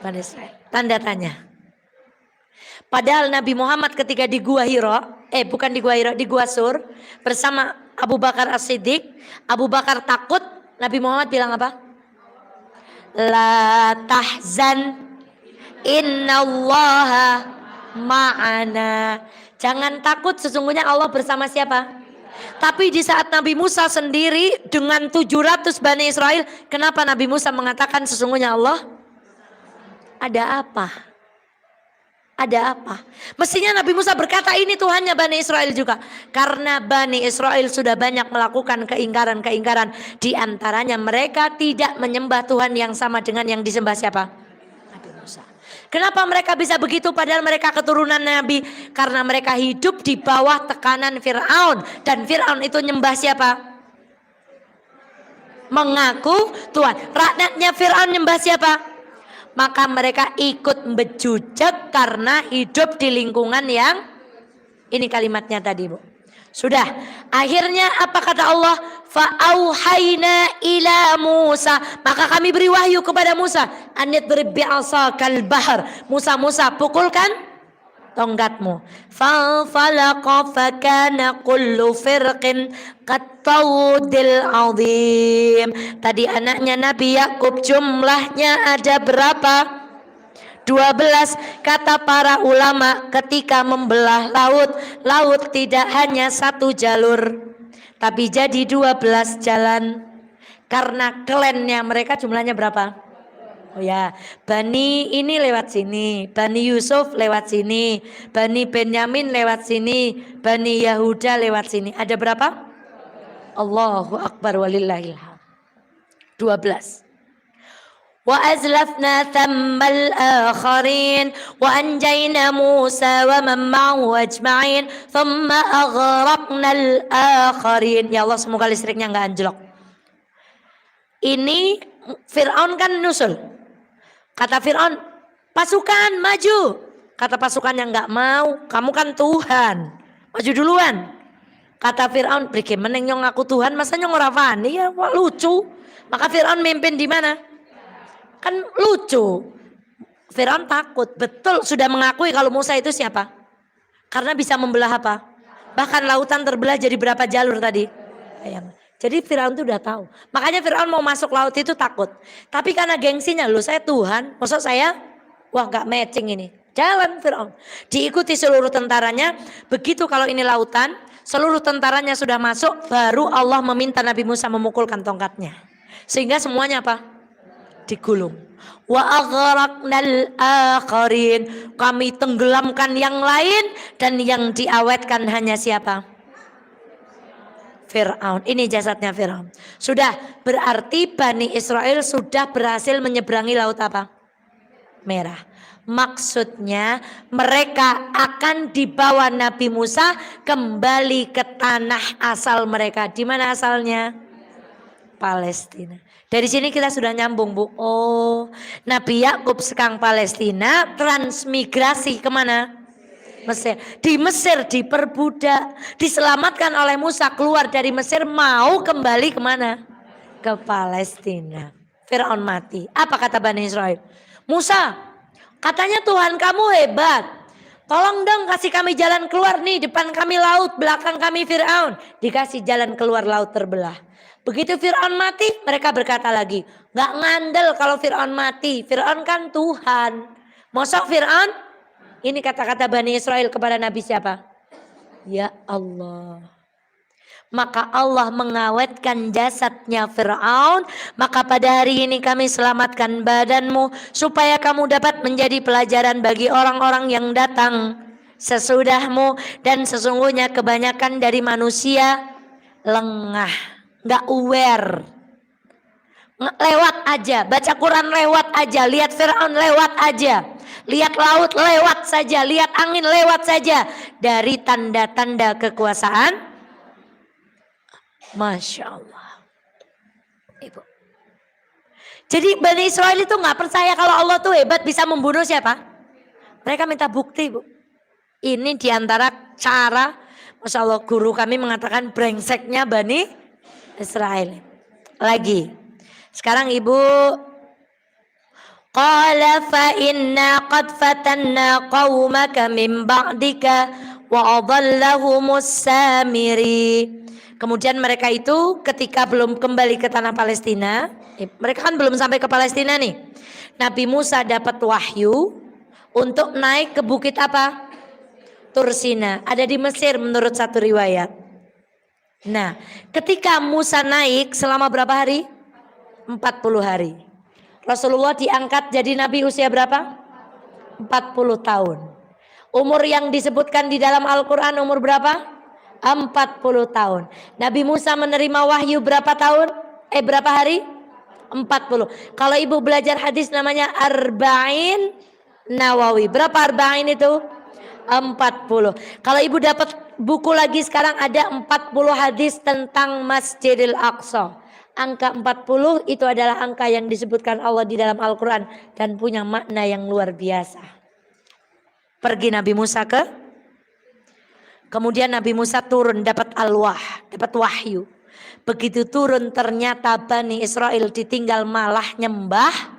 Bani Israil. Tanda tanya. Padahal Nabi Muhammad ketika di Gua Hira, bukan di Gua Hira, di Gua Sur bersama Abu Bakar As-Siddiq, Abu Bakar takut, Nabi Muhammad bilang apa? La tahzan innallaha ma'ana. Jangan takut, sesungguhnya Allah bersama siapa? Tapi di saat Nabi Musa sendiri dengan 700 Bani Israel, kenapa Nabi Musa mengatakan sesungguhnya Allah? Ada apa? Ada apa? Mestinya Nabi Musa berkata ini Tuhannya Bani Israel juga. Karena Bani Israel sudah banyak melakukan keingkaran-keingkaran. Di antaranya mereka tidak menyembah Tuhan yang sama dengan yang disembah siapa? Nabi Musa. Kenapa mereka bisa begitu padahal mereka keturunan Nabi? Karena mereka hidup di bawah tekanan Fir'aun. Dan Fir'aun itu nyembah siapa? Mengaku Tuhan. Rakyatnya Fir'aun nyembah siapa? Maka mereka ikut bejujak karena hidup di lingkungan yang ini kalimatnya tadi, Bu. Sudah. Akhirnya apa kata Allah? Fa'auhayna ila Musa. Maka kami beri wahyu kepada Musa. Anidrib bi'asakal bahar. Musa, pukulkan tongkatmu. Falaqa fakana kullu firqin qattawdil azim. Tadi anaknya Nabi Yakub jumlahnya ada berapa? 12. Kata para ulama ketika membelah laut tidak hanya satu jalur, tapi jadi 12 jalan. Karena klannya mereka jumlahnya berapa? Oh ya, Bani ini lewat sini, Bani Yusuf lewat sini, Bani Benyamin lewat sini, Bani Yahuda lewat sini. Ada berapa? Allahu Akbar walillahil hamd. 12. Wa azlafna thammal akharin wa anjayna Musa wa man ma'ahu ajma'in thumma aghraqna al-akharin. Ya Allah, semoga listriknya enggak anjlok. Ini Fir'aun kan nusul. Kata Fir'aun, pasukan maju. Kata pasukannya enggak mau, kamu kan Tuhan, maju duluan. Kata Fir'aun, beri meneng nyong aku Tuhan, masa nyong ora wani ya, wah lucu. Maka Fir'aun mimpin di mana? Kan lucu. Fir'aun takut, betul sudah mengakui kalau Musa itu siapa? Karena bisa membelah apa? Bahkan lautan terbelah jadi berapa jalur tadi? Jadi Fir'aun itu udah tahu. Makanya Fir'aun mau masuk laut itu takut. Tapi karena gengsinya, loh saya Tuhan, maksud saya, wah gak matching ini. Jalan Fir'aun. Diikuti seluruh tentaranya. Begitu kalau ini lautan, seluruh tentaranya sudah masuk, baru Allah meminta Nabi Musa memukulkan tongkatnya. Sehingga semuanya apa? Digulung. Wa aghraqnal akharin. Kami tenggelamkan yang lain dan yang diawetkan hanya siapa? Fir'aun. Ini jasadnya Fir'aun. Sudah, berarti Bani Israel sudah berhasil menyeberangi laut apa? Merah. Maksudnya mereka akan dibawa Nabi Musa kembali ke tanah asal mereka. Di mana asalnya? Palestina. Dari sini kita sudah nyambung, Bu. Oh, Nabi Yakub sekarang Palestina, transmigrasi kemana? Mesir. Di Mesir diperbudak, diselamatkan oleh Musa keluar dari Mesir, mau kembali kemana? Ke Palestina. Fir'aun mati. Apa kata Bani Israel? Musa, katanya Tuhan kamu hebat. Tolong dong kasih kami jalan keluar nih, depan kami laut, belakang kami Fir'aun. Dikasih jalan keluar, laut terbelah. Begitu Fir'aun mati, mereka berkata lagi, gak ngandel kalau Fir'aun mati. Fir'aun kan Tuhan. Mosok Fir'aun? Ini kata-kata Bani Israel kepada Nabi siapa? Ya Allah. Maka Allah mengawetkan jasadnya Fir'aun. Maka pada hari ini kami selamatkan badanmu, supaya kamu dapat menjadi pelajaran bagi orang-orang yang datang sesudahmu. Dan sesungguhnya kebanyakan dari manusia lengah, gak aware. Lewat aja, baca Quran lewat aja, lihat Fir'aun lewat aja, lihat laut lewat saja, lihat angin lewat saja. Dari tanda-tanda kekuasaan, Masya Allah. Ibu. Jadi Bani Israel itu gak percaya kalau Allah tuh hebat bisa membunuh siapa? Mereka minta bukti, Bu. Ini diantara cara, Masya Allah, guru kami mengatakan brengseknya Bani Israel. Lagi. Sekarang Ibu, qala fa inna qad fatanna qaumaka min ba'dika wa adhallahumus samiri. Kemudian mereka itu ketika belum kembali ke tanah Palestina, mereka kan belum sampai ke Palestina nih. Nabi Musa dapat wahyu untuk naik ke bukit apa? Tursina, ada di Mesir menurut satu riwayat. Nah, ketika Musa naik selama berapa hari? 40 hari. Rasulullah diangkat jadi nabi usia berapa? 40 tahun. Umur yang disebutkan di dalam Al-Quran umur berapa? 40 tahun. Nabi Musa menerima wahyu berapa tahun? Berapa hari? 40. Kalau ibu belajar hadis namanya Arba'in Nawawi. Berapa Arba'in itu? 40. Kalau ibu dapat buku lagi sekarang ada 40 hadis tentang Masjidil Aqsa. Angka 40 itu adalah angka yang disebutkan Allah di dalam Al-Quran dan punya makna yang luar biasa. Pergi Nabi Musa kemudian Nabi Musa turun dapat alwah, dapat wahyu. Begitu turun ternyata Bani Israel ditinggal malah nyembah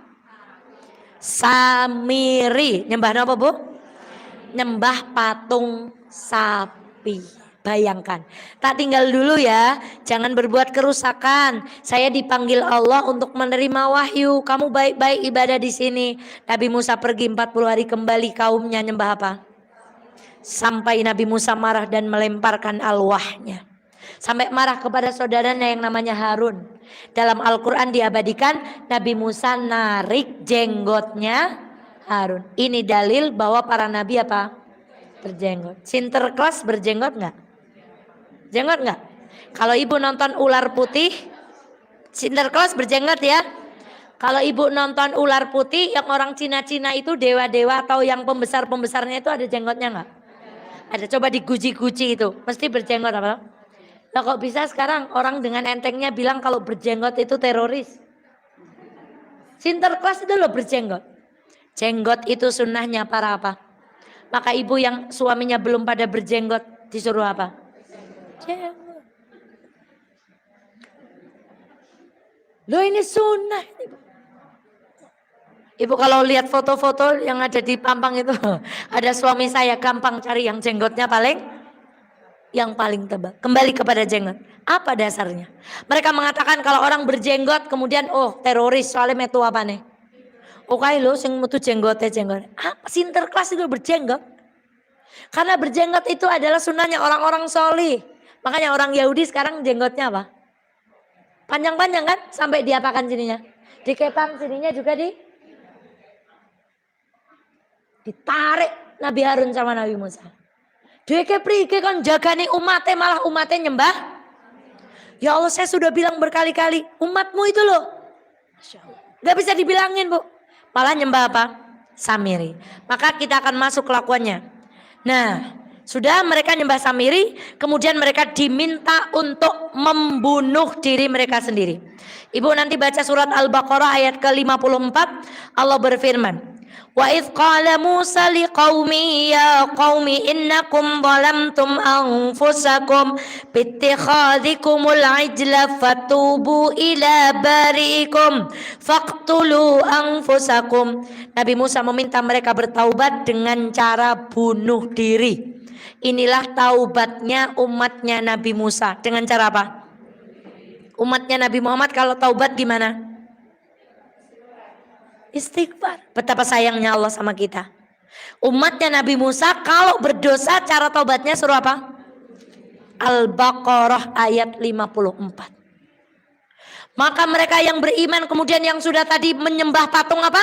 Samiri. Nyembah apa, Bu? Nyembah patung sapi. Bayangkan, tak tinggal dulu ya, jangan berbuat kerusakan. Saya dipanggil Allah untuk menerima wahyu. Kamu baik-baik ibadah di sini. Nabi Musa pergi 40 hari kembali, kaumnya nyembah apa? Sampai Nabi Musa marah dan melemparkan alwahnya. Sampai marah kepada saudaranya yang namanya Harun. Dalam Al-Quran diabadikan Nabi Musa narik jenggotnya Harun. Ini dalil bahwa para nabi apa? Berjenggot. Sinterklas berjenggot nggak? Jenggot nggak? Kalau ibu nonton ular putih, Sinterklas berjenggot ya. Kalau ibu nonton ular putih yang orang Cina-Cina itu dewa-dewa atau yang pembesar-pembesarnya itu ada jenggotnya nggak? Ada, coba diguci-guci itu, mesti berjenggot apa? Nah kok bisa sekarang orang dengan entengnya bilang kalau berjenggot itu teroris? Sinterklas itu loh berjenggot. Jenggot itu sunnahnya para apa? Maka ibu yang suaminya belum pada berjenggot disuruh apa? Jenggot. Loh ini sunnah. Ibu kalau lihat foto-foto yang ada di Pampang itu, ada suami saya gampang cari yang jenggotnya yang paling tebal. Kembali kepada jenggot. Apa dasarnya? Mereka mengatakan kalau orang berjenggot kemudian teroris soalnya metu apa nih? Oke lo sing metu jenggotnya jenggot. Apa Sinterklas itu berjenggot? Karena berjenggot itu adalah sunnahnya orang-orang solih. Makanya orang Yahudi sekarang jenggotnya apa? Panjang-panjang kan? Sampai diapakan sininya? Dikepang sininya juga ditarik Nabi Harun sama Nabi Musa. Deke prike kan jagani umatnya malah umatnya nyembah Ya Allah, saya sudah bilang berkali-kali, umatmu itu loh. Gak bisa dibilangin, Bu. Malah nyembah apa? Samiri. Maka kita akan masuk kelakuannya. Nah, sudah mereka nyembah Samiri, kemudian mereka diminta untuk membunuh diri mereka sendiri. Ibu nanti baca surat Al-Baqarah ayat ke-54, Allah berfirman, wa idh qala Musa liqaumi ya qaumi innakum zalamtum anfusakum bittikhadhikumul ijla fatubu ila bariikum faqtulu anfusakum. Nabi Musa meminta mereka bertaubat dengan cara bunuh diri. Inilah taubatnya umatnya Nabi Musa. Dengan cara apa? Umatnya Nabi Muhammad kalau taubat gimana? Istighfar. Betapa sayangnya Allah sama kita. Umatnya Nabi Musa kalau berdosa cara taubatnya suruh apa? Al-Baqarah ayat 54. Maka mereka yang beriman kemudian yang sudah tadi menyembah patung apa?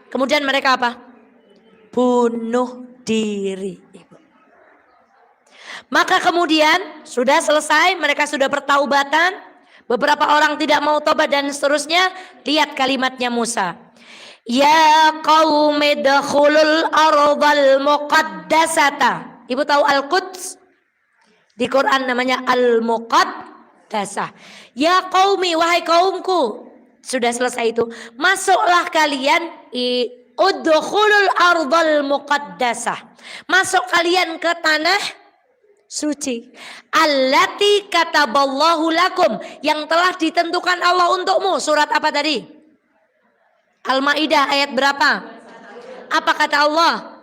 Kemudian mereka apa? Bunuh diri. Maka kemudian sudah selesai, mereka sudah bertaubatan. Beberapa orang tidak mau tobat dan seterusnya. Lihat kalimatnya Musa. Ya qaumi dakhulul ardhal muqaddasata. Ibu tahu Al-Quds? Di Quran namanya Al-Muqaddasah. Ya qaumi, wahai kaumku. Sudah selesai itu. Masuklah kalian udkhulul ardhal muqaddasah. Masuk kalian ke tanah suci. Allati kataballahu lakum, yang telah ditentukan Allah untukmu. Surat apa tadi? Al-Maidah ayat berapa? Apa kata Allah?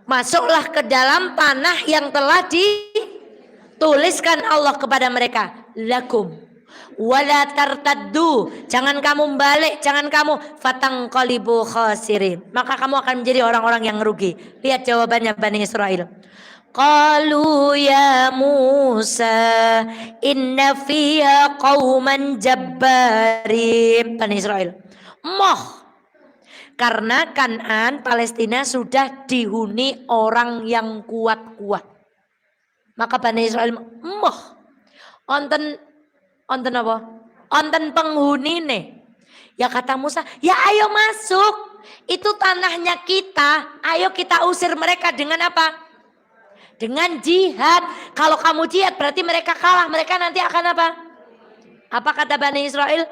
Masuklah ke dalam tanah yang telah dituliskan Allah kepada mereka. Lakum wala tartaddu, jangan kamu balik, jangan kamu fatangqalibu khasirin, maka kamu akan menjadi orang-orang yang rugi. Lihat jawabannya Bani Israel. Qalu ya Musa inna fiha qauman jabbarin. Bani Israel, karena Kan'an Palestina sudah dihuni orang yang kuat-kuat. Maka Bani Israel onten apa? Onten penghuni nih. Ya kata Musa, ya ayo masuk. Itu tanahnya kita. Ayo kita usir mereka dengan apa? Dengan jihad. Kalau kamu jihad berarti mereka kalah. Mereka nanti akan apa? Apa kata Bani Israel?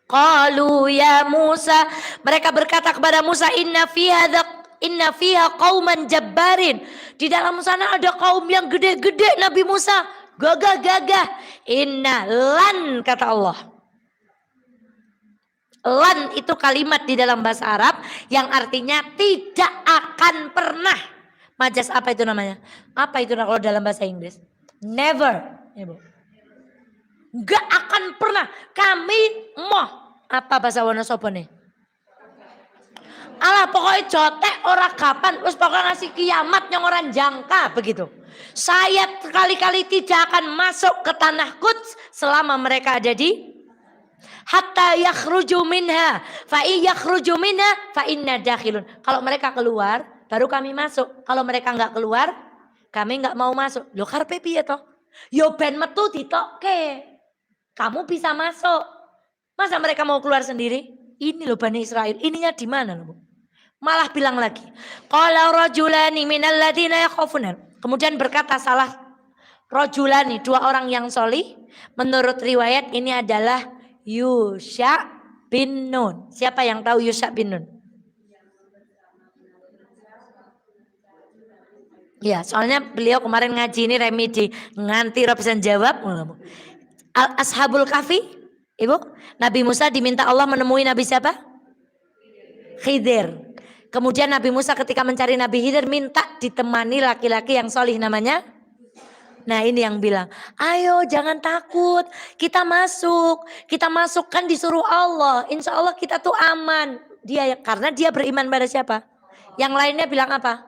Qalu ya Musa, mereka berkata kepada Musa, inna fiha qauman jabbarin. Di dalam sana ada kaum yang gede-gede Nabi Musa. Gagah-gagah. Inna lan, kata Allah. Lan itu kalimat di dalam bahasa Arab yang artinya tidak akan pernah. Majas apa itu namanya? Apa itu kalau dalam bahasa Inggris? Never. Ibu. Gak akan pernah. Kami mau. Apa bahasa Wonosobo nih? Alah pokoknya jotek ora kapan. Terus pokoknya ngasih kiamat yang orang jangka begitu. Saya kali-kali tidak akan masuk ke tanah Quds selama mereka ada di hatta yakhruju minha fa yakhruju minha fa inna dakhilun. Kalau mereka keluar baru kami masuk. Kalau mereka enggak keluar kami enggak mau masuk. Lho karepe piye toh? Yo ben metu ditokke. Kamu bisa masuk. Masa mereka mau keluar sendiri? Ini loh Bani Israel. Ininya di mana loh? Malah bilang lagi. Qala rajulani minal ladina yakhafuna. Kemudian berkata salah rajulani, dua orang yang solih. Menurut riwayat ini adalah Yusha bin Nun. Siapa yang tahu Yusha bin Nun? Ya, soalnya beliau kemarin ngaji ini remedi nganti bisa jawab. Ashabul Kahfi, Ibu, Nabi Musa diminta Allah menemui Nabi siapa? Khidir. Kemudian Nabi Musa ketika mencari Nabi Khidir minta ditemani laki-laki yang solih namanya. Nah ini yang bilang, ayo jangan takut, kita masuk kan disuruh Allah, insya Allah kita tuh aman. Dia karena dia beriman pada siapa? Yang lainnya bilang apa?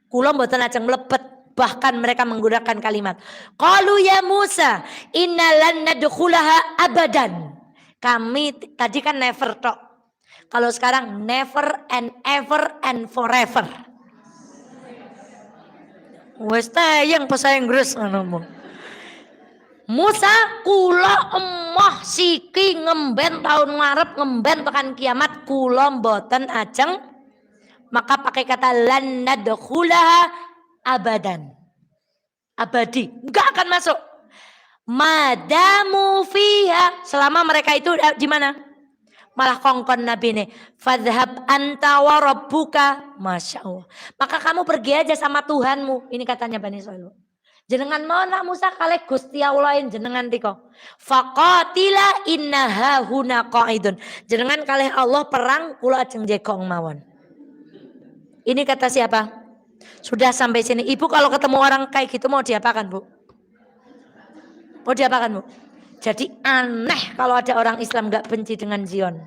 Kula mboten ajeng mlebet. Bahkan mereka menggunakan kalimat qalu ya Musa innalan nadkhulaha abadan. Kami tadi kan never tok. Kalau sekarang never and ever and forever. Wes tayang bahasa Inggris ngono. Musa kula emoh siki ngemben tahun ngarep ngemben tekan kiamat kula mboten ajeng, maka pakai kata lan nadkhulaha abadan. Abadi, enggak akan masuk. Madamu fiha, selama mereka itu di mana? Malah kongkon Nabi nih, fadhhab anta wa rabbuka, masya Allah. Maka kamu pergi aja sama Tuhanmu. Ini katanya Bani Israil. Jenengan mau nak Musa kali Gusti Allah jenengan tiko. Faqatila innaha huna qaidun. Jenengan kali Allah perang kula ajeng jekong mawon. Ini kata siapa? Sudah sampai sini. Ibu kalau ketemu orang kayak gitu mau diapakan, Bu? Mau diapakan, Bu? Jadi aneh kalau ada orang Islam gak benci dengan Zion.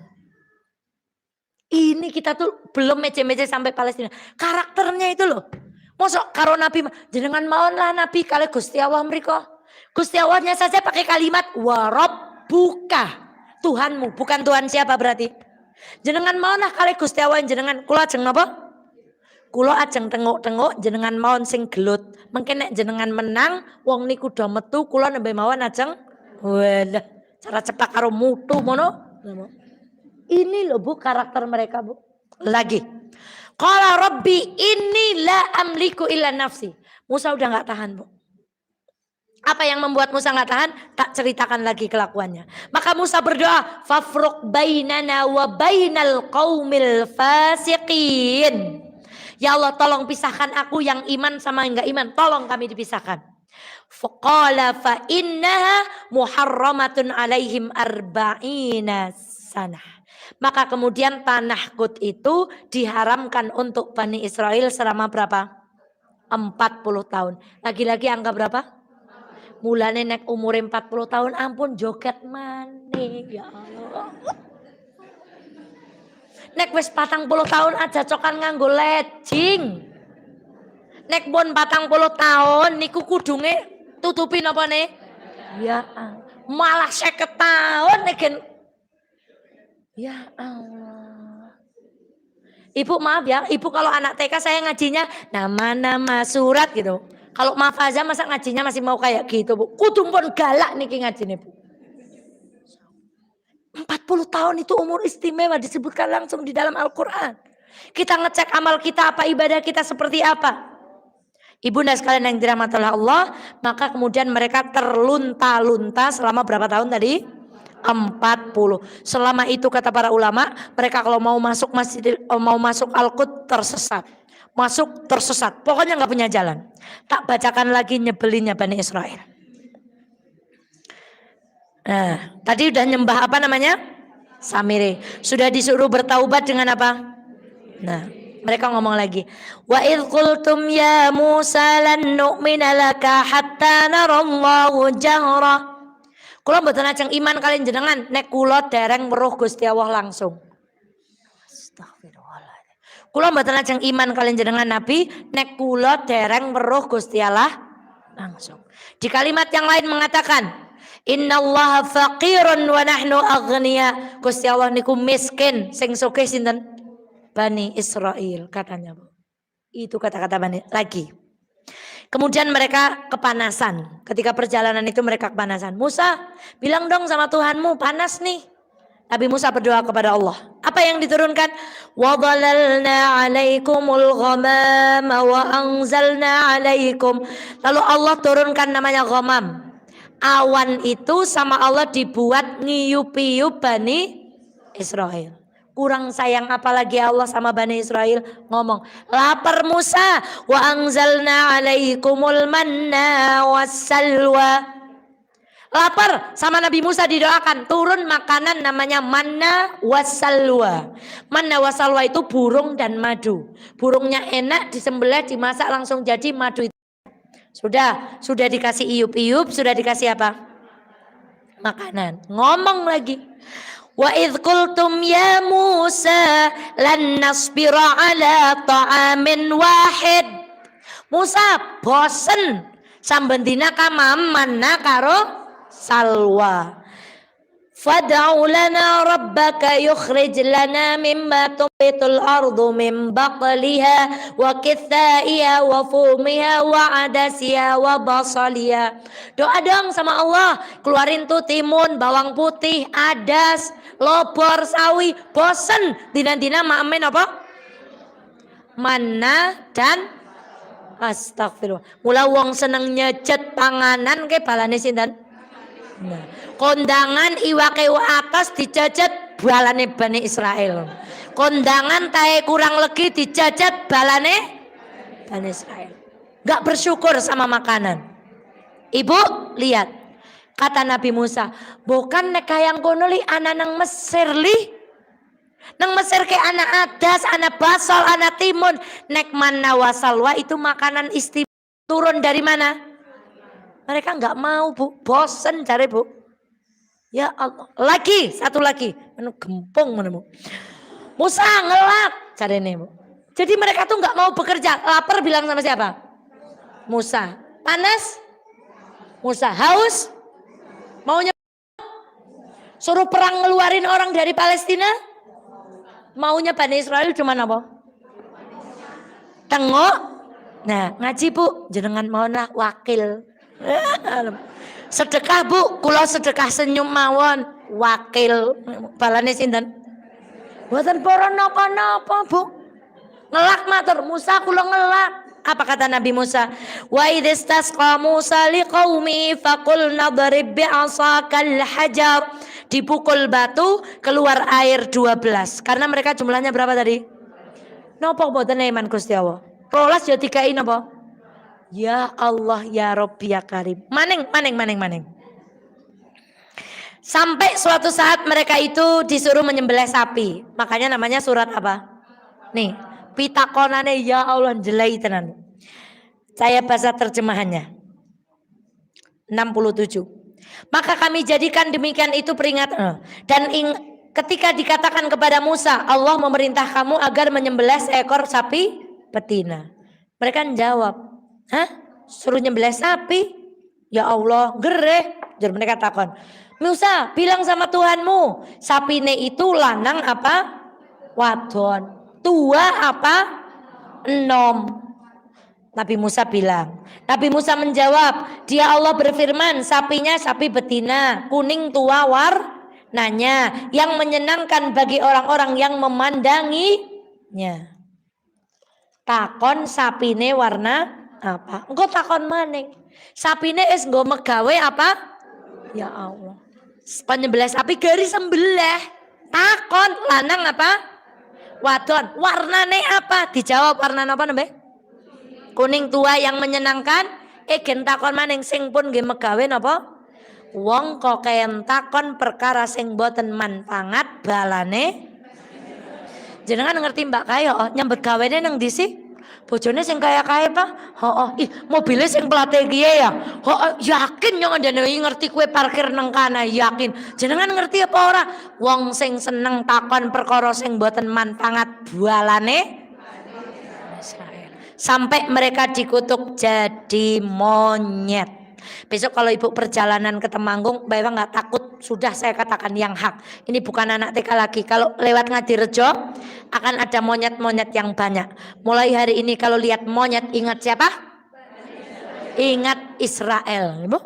Ini kita tuh belum meje-meje sampai Palestina. Karakternya itu loh. Mosok karo Nabi jenengan mawon lah Nabi kali Gusti Allah mriko. Gusti Allahnya saja pakai kalimat warabbuka. Tuhanmu, bukan Tuhan siapa berarti? Jenengan mawon lah kali Gusti Allah jenengan kula ajeng napa? Kula ajeng tengok-tengok jenengan mawon sing gelut. Mungkin nek jenengan menang wong niku do metu kula nembe mawon ajeng. Walah, cara cepak karo mutu mono. Ini loh Bu karakter mereka Bu. Lagi. Qala rabbi inni la amliku illa nafsi. Musa udah gak tahan Bu. Apa yang membuat Musa gak tahan? Tak ceritakan lagi kelakuannya. Maka Musa berdoa, fafruq bainana wa bainal qaumil fasiqin. Ya Allah tolong pisahkan aku yang iman sama yang gak iman. Tolong kami dipisahkan. Faqala fa innaha muharramatun alaihim arba'ina sanah. Maka kemudian tanah Qud itu diharamkan untuk Bani Israel selama berapa? 40 tahun. Lagi-lagi angka berapa? Mulane nek umur 40 tahun ampun joget maning ya Allah. Nek wis 40 tahun aja cokan nganggo leding. Nek pun 40 tahun niku kudunge tutupi napa nih? Ya malah 50 tahun nek. Ya Allah. Ibu maaf ya, ibu kalau anak TK saya ngajinya nama-nama surat gitu. Kalau mahfazah masa ngajinya masih mau kayak gitu Bu. Kudung pun galak niki ngajine Bu. 40 tahun itu umur istimewa disebutkan langsung di dalam Al-Quran. Kita ngecek amal kita apa, ibadah kita seperti apa. Ibunda sekalian yang dirahmati Allah, maka kemudian mereka terlunta-lunta selama berapa tahun tadi? 40. Selama itu kata para ulama, mereka kalau mau masuk mau masuk Al-Qud tersesat. Masuk tersesat. Pokoknya nggak punya jalan. Tak bacakan lagi nyebelinnya Bani Israel. Nah, tadi udah nyembah apa namanya? Samire. Sudah disuruh bertaubat dengan apa? Nah, mereka ngomong lagi. Wa idh qultum ya Musa lan nu'mina laka hatta narallahu jahra. Kula mboten ajeng iman kalian jenengan nek kula dereng weruh Gusti Allah langsung. Astagfirullahaladzim. Kula mboten ajeng iman kalian jenengan Nabi nek kula dereng weruh Gusti Allah langsung. Di kalimat yang lain mengatakan innallaha faqirun wa nahnu aghnia. Gusti Allah niku miskin, sing sugih sinten? Bani Israel katanya Bu. Itu kata-kata Bani lagi. Kemudian mereka kepanasan. Ketika perjalanan itu mereka kepanasan. Musa, bilang dong sama Tuhanmu, panas nih. Nabi Musa berdoa kepada Allah. Apa yang diturunkan? Wa dhalalna 'alaikumul ghamama wa anzalna 'alaikum. Lalu Allah turunkan namanya ghamam. Awan itu sama Allah dibuat ngiyup-iyup Bani Israel. Kurang sayang apalagi Allah sama Bani Israel ngomong lapar Musa wa anzalna alaikumul manna wassalwa. Lapar sama Nabi Musa didoakan turun makanan namanya manna wassalwa. Manna wassalwa itu burung dan madu. Burungnya enak disembelih dimasak langsung jadi, madu itu sudah dikasih iup-iup, sudah dikasih apa? Makanan. Ngomong lagi. Wa idh qultum ya Musa lan nasbira ala ta'amin wahid. Musa bosen sambendina kamam manna karo salwa. Fad'u lana rabbaka yukhrij lana mimma tumbitul ardu min baqliha wa kithaiha wa fumiha wa adasiha wa basaliha. Doa dong sama Allah, keluarin tuh timun, bawang putih, adas, lobor, sawi. Bosen dina-dina mamen apa? Mana dan astagfirullah. Mula wong seneng nyejet panganan ke balane sinten? Nah, kondangan iwake atas dijajet balane Bani Israel. Kondangan tae kurang legi dijajet balane Bani Israel. Gak bersyukur sama makanan. Ibu lihat, kata Nabi Musa, bukan nek kayang kono li anak nang Mesir li. Nang Mesir ke anak adas, anak basal, anak timun, nek manna wasalwa itu makanan istimewa turun dari mana? Mereka nggak mau bu, bosen cari bu. Ya Allah, lagi satu lagi, gempung mana bu. Musa ngelak cari nih bu. Jadi mereka tuh nggak mau bekerja, lapar bilang sama siapa? Musa. Panas? Musa. Haus? Maunya suruh perang ngeluarin orang dari Palestina? Maunya Bani Israel cuma apa? Tengok. Nah ngaji bu, jenengan maulah wakil. Sedekah bu, kula sedekah senyum mawon, wakil balane sinten? Mboten para napa-napa bu. Ngelak matur, Musa kula ngelak. Apa kata Nabi Musa? Wa idzastasqa Musa liqaumi faqul nadrib bi'asakal hajar. Dipukul batu keluar air 12. Karena mereka jumlahnya berapa tadi? Napa mboten iman Gusti Allah? 12 ya dikai napa? Ya Allah ya Rabbi ya Karim. Maning. Sampai suatu saat mereka itu disuruh menyembelih sapi. Makanya namanya surat apa? Nih, pitakonane ya Allah jelai tenan. Saya baca terjemahannya. 67. Maka kami jadikan demikian itu peringatan. Dan ketika dikatakan kepada Musa, Allah memerintah kamu agar menyembelih seekor sapi betina. Mereka menjawab, hah? Suruh nyembelih sapi? Ya Allah, gereh. Jadi mereka takon, Musa bilang sama Tuhanmu, sapine itu lanang apa? Wadon. Tua apa? Enom. Nabi Musa bilang. Nabi Musa menjawab, dia Allah berfirman, sapinya sapi betina, kuning tua warnanya, yang menyenangkan bagi orang-orang yang memandanginya. Takon sapine warna apa? Engko takon maning. Sapine is nggo megawe apa? Ya Allah. Penyembelih sapi garis sembelih. Takon lanang apa? Wadon. Warnane apa? Dijawab warna apa nembe? Kuning tua yang menyenangkan. Gen takon maning sing pun nggih megawe napa? Wong kok kayen takon perkara sing boten manfaat balane. Jenengan ngerti Mbak Kayo nyambet gawene nang ndi sih? Bojone sing kaya-kaya Pak. Ih, mobilnya sing plate kiye ya. Yakin yo ngandene ngerti kue parkir nang kana, yakin. Jenengan ngerti apa ora? Wong sing seneng takon perkara sing boten manfaat balane Israel. Sampai mereka dikutuk jadi monyet. Besok kalau ibu perjalanan ke Temanggung, Mbak Eva nggak takut, sudah saya katakan yang hak. Ini bukan anak TK lagi. Kalau lewat Ngadirejo akan ada monyet-monyet yang banyak. Mulai hari ini kalau lihat monyet ingat siapa? Ingat Israel, ibu.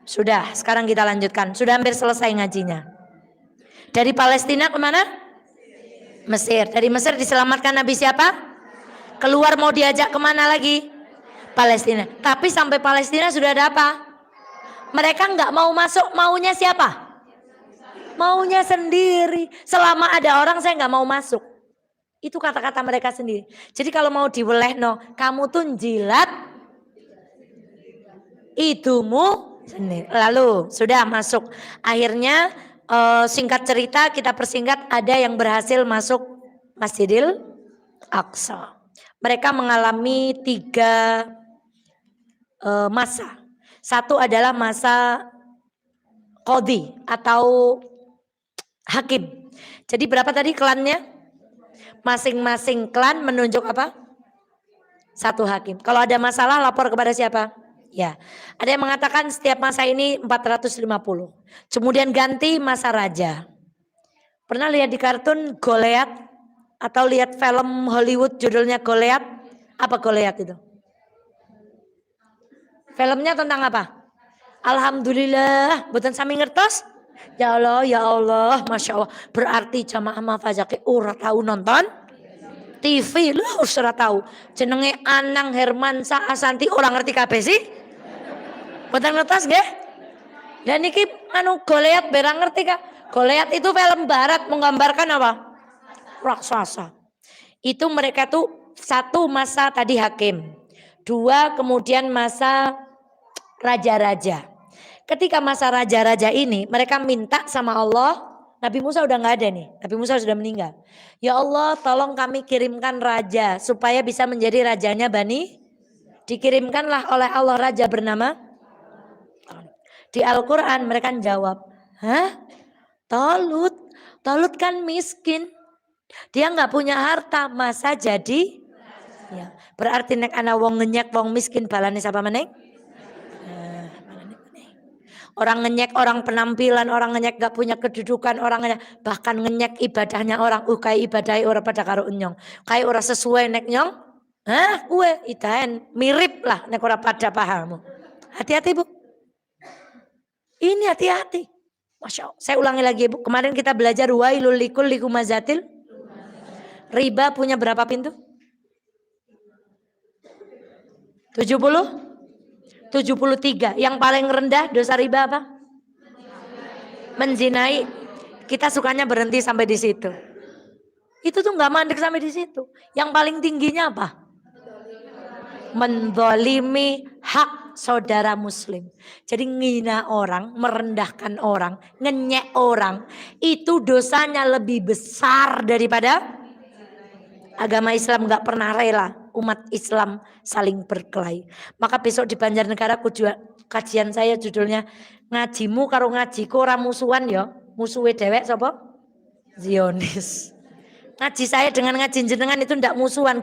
Sudah, sekarang kita lanjutkan. Sudah hampir selesai ngajinya. Dari Palestina kemana? Mesir. Dari Mesir diselamatkan Nabi siapa? Keluar mau diajak kemana lagi? Palestina. Tapi sampai Palestina sudah ada apa? Mereka nggak mau masuk, maunya siapa? Maunya sendiri. Selama ada orang saya nggak mau masuk. Itu kata-kata mereka sendiri. Jadi kalau mau diwelehno, kamu tuh jilat idumu sendiri. Lalu sudah masuk. Akhirnya singkat cerita kita persingkat, ada yang berhasil masuk Masjidil Aqsa. Mereka mengalami 3 masa. Satu adalah masa qadhi atau hakim. Jadi berapa tadi klannya? Masing-masing klan menunjuk apa? 1 hakim. Kalau ada masalah lapor kepada siapa? Ya, ada yang mengatakan setiap masa ini 450. Kemudian ganti masa raja. Pernah lihat di kartun Goliat? Atau lihat film Hollywood judulnya Goliat? Apa Goliat itu? Filmnya tentang apa? Alhamdulillah, bukan sami ngertos? Ya Allah, Masya Allah. Berarti jamaah mafazaki ora tahu nonton TV lu ora tahu. Jenenge Anang Hermansa Asanti orang ngerti kabeh sih? Bukan ngertos nggih? Dan niki anu Goliat berang ngerti kak? Goliat itu film barat menggambarkan apa? Raksasa. Itu mereka tuh satu masa tadi hakim. Dua kemudian masa raja-raja. Ketika masa raja-raja ini mereka minta sama Allah. Nabi Musa udah gak ada nih. Nabi Musa sudah meninggal. Ya Allah tolong kami kirimkan raja. Supaya bisa menjadi rajanya Bani. Dikirimkanlah oleh Allah raja bernama. Di Al-Quran mereka jawab. Hah? Talut. Talut kan miskin. Dia gak punya harta. Masa jadi? Ya. Berarti nek ana wong ngenyek wong miskin balane siapa meneng? Orang ngenyek orang penampilan, orang ngenyek gak punya kedudukan, orang ngenyek, bahkan ngenyek ibadahnya orang, kayak ibadahnya orang pada karo nyong, kayak orang sesuai nek nyong, kue itahen mirip lah nek orang pada pahamu. Hati-hati bu, ini hati-hati. Masya Allah. Saya ulangi lagi bu, kemarin kita belajar wailul likulli humazatil. Riba punya berapa pintu? 73. Yang paling rendah dosa riba apa? Menzinai. Kita sukanya berhenti sampai di situ. Itu tuh nggak mandek sampai di situ. Yang paling tingginya apa? Mendolimi hak saudara muslim. Jadi ngina orang, merendahkan orang, ngenyek orang. Itu dosanya lebih besar daripada agama Islam nggak pernah rela umat Islam saling berkelahi. Maka besok di Banjarnegara kajian saya judulnya ngajimu karo ngajiku ora musuhan ya. Musuhe dewek sapa? Zionis. Ngaji saya dengan ngaji jenengan itu ndak musuhan,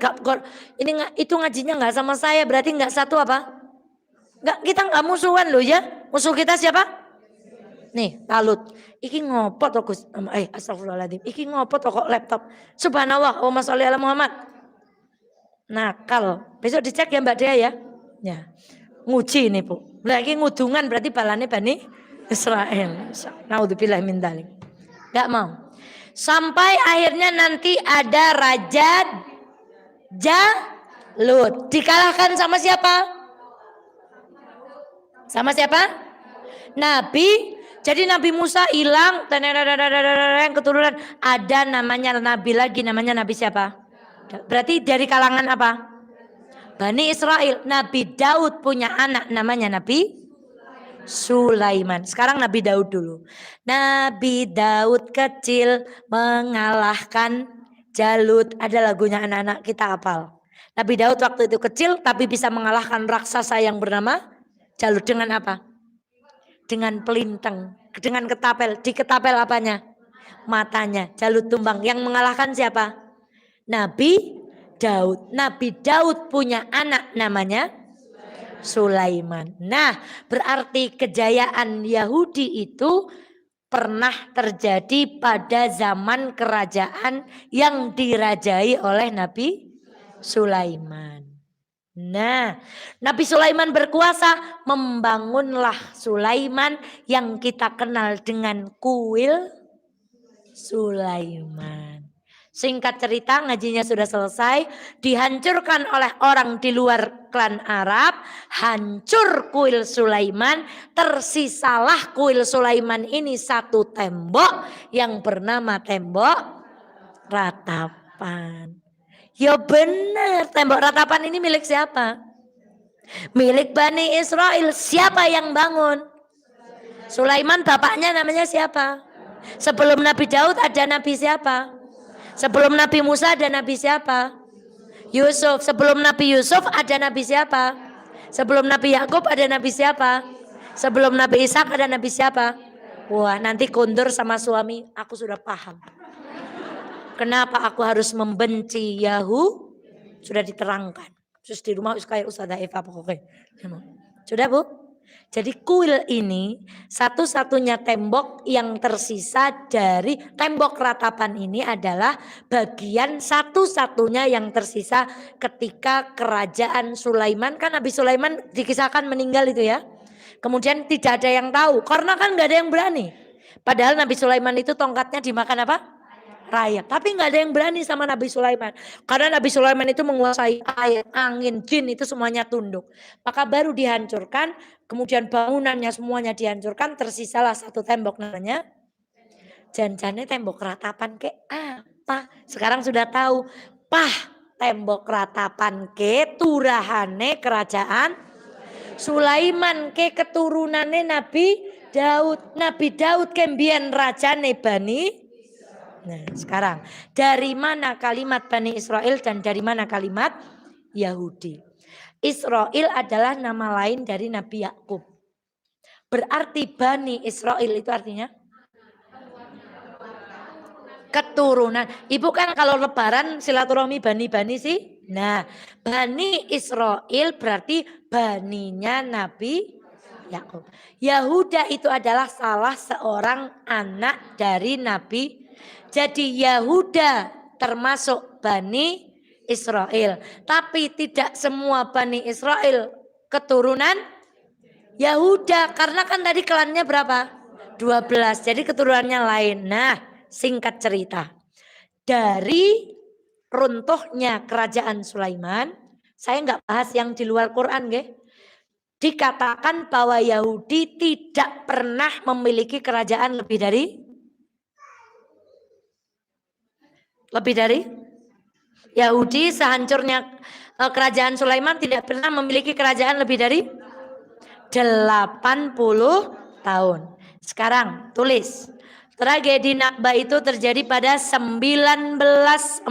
itu ngajinya nggak sama saya berarti nggak satu apa? Nggak, kita nggak musuhan loh ya. Musuh kita siapa? Nih, Talut. Iki ngopo to Gus? Astagfirullahaladzim. Iki ngopo to kok laptop? Subhanallah, Allahumma sholli ala Muhammad. Nakal. Besok dicek ya Mbak Dea ya. Ya. Nguji nih Bu. Lagi ngudungan berarti balane Bani Israel. Naudzubillah min dzalik. Enggak mau. Sampai akhirnya nanti ada Raja Jalut. Dikalahkan sama siapa? Sama siapa? Nabi. Jadi Nabi Musa hilang. Keturunan. Ada namanya Nabi lagi. Namanya Nabi siapa? Berarti dari kalangan apa? Bani Israel. Nabi Daud punya anak namanya Nabi Sulaiman. Sekarang Nabi Daud dulu. Nabi Daud kecil mengalahkan Jalut. Ada lagunya anak-anak kita hafal. Nabi Daud waktu itu kecil tapi bisa mengalahkan raksasa yang bernama Jalut dengan apa? Dengan pelintang, dengan ketapel. Di ketapel apanya? Matanya. Jalut tumbang. Yang mengalahkan siapa? Nabi Daud. Nabi Daud punya anak namanya Sulaiman. Nah, berarti kejayaan Yahudi itu pernah terjadi pada zaman kerajaan yang dirajai oleh Nabi Sulaiman. Nah, Nabi Sulaiman berkuasa, membangunlah Sulaiman yang kita kenal dengan kuil Sulaiman. Singkat cerita ngajinya sudah selesai. Dihancurkan oleh orang di luar klan Arab. Hancur kuil Sulaiman. Tersisalah kuil Sulaiman ini satu tembok. Yang bernama tembok ratapan. Ya benar, tembok ratapan ini milik siapa? Milik Bani Israel. Siapa yang bangun? Sulaiman bapaknya namanya siapa? Sebelum Nabi Daud ada Nabi siapa? Sebelum Nabi Musa ada Nabi siapa? Yusuf. Sebelum Nabi Yusuf ada Nabi siapa? Sebelum Nabi Yakub ada Nabi siapa? Sebelum Nabi Ishak ada Nabi siapa? Wah, nanti kondur sama suami, aku sudah paham. Kenapa aku harus membenci Yahudi? Sudah diterangkan. Terus di rumah kayak Ustazah Eva pokoknya. Sudah Bu? Jadi kuil ini satu-satunya tembok yang tersisa dari tembok ratapan ini adalah bagian satu-satunya yang tersisa ketika kerajaan Sulaiman. Kan Nabi Sulaiman dikisahkan meninggal itu ya. Kemudian tidak ada yang tahu karena kan nggak ada yang berani. Padahal Nabi Sulaiman itu tongkatnya dimakan apa? Rayap. Tapi nggak ada yang berani sama Nabi Sulaiman. Karena Nabi Sulaiman itu menguasai air, angin, jin itu semuanya tunduk. Maka baru dihancurkan. Kemudian bangunannya semuanya dihancurkan. Tersisalah satu tembok namanya. Janjane tembok ratapan ke apa? Sekarang sudah tahu. Tembok ratapan ke turahane kerajaan Sulaiman ke keturunannya Nabi Daud. Nabi Daud kembian rajane Bani. Nah, sekarang dari mana kalimat Bani Israel dan dari mana kalimat Yahudi? Israel adalah nama lain dari Nabi Yakub. Berarti Bani Israel itu artinya keturunan. Ibu kan kalau lebaran silaturahmi bani-bani sih. Nah, Bani Israel berarti baninya Nabi Yakub. Yahuda itu adalah salah seorang anak dari Nabi. Jadi Yahuda termasuk Bani Israel. Tapi tidak semua Bani Israel keturunan Yahuda. Karena kan tadi klannya berapa? 12. Jadi keturunannya lain. Nah, singkat cerita. Dari runtuhnya kerajaan Sulaiman. Saya nggak bahas yang di luar Quran. Dikatakan bahwa Yahudi tidak pernah memiliki kerajaan lebih dari Yahudi sehancurnya kerajaan Sulaiman tidak pernah memiliki kerajaan lebih dari 80 tahun. Sekarang tulis. Tragedi Nakba itu terjadi pada 1948.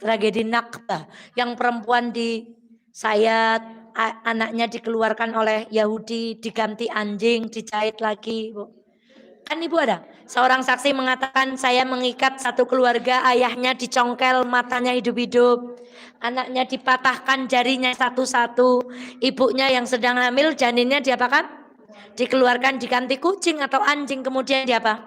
Tragedi Nakba yang perempuan disayat, anaknya dikeluarkan oleh Yahudi, diganti anjing, dijahit lagi, Bu. Kan Ibu ada seorang saksi mengatakan saya mengikat satu keluarga, ayahnya dicongkel, matanya hidup-hidup, anaknya dipatahkan jarinya satu-satu, ibunya yang sedang hamil janinnya diapakan? Dikeluarkan diganti kucing atau anjing, kemudian diapa?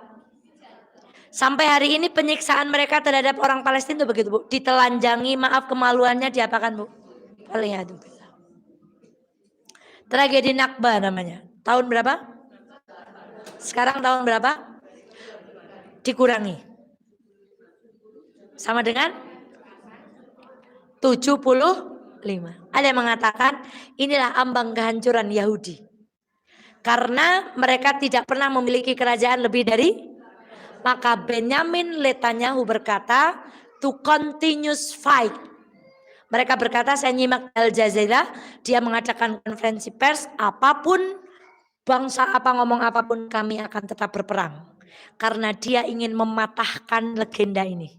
Sampai hari ini penyiksaan mereka terhadap orang Palestina itu begitu Bu, ditelanjangi, maaf kemaluannya diapakan Bu? Paling aduh. Tragedi Nakba namanya. Tahun berapa? Sekarang tahun berapa? Dikurangi. Sama dengan 75. Ada yang mengatakan inilah ambang kehancuran Yahudi. Karena mereka tidak pernah memiliki kerajaan lebih dari. Maka Benyamin Netanyahu berkata to continuous fight. Mereka berkata, saya nyimak Al Jazeera, dia mengadakan konferensi pers, apapun bangsa apa ngomong apapun kami akan tetap berperang. Karena dia ingin mematahkan legenda ini.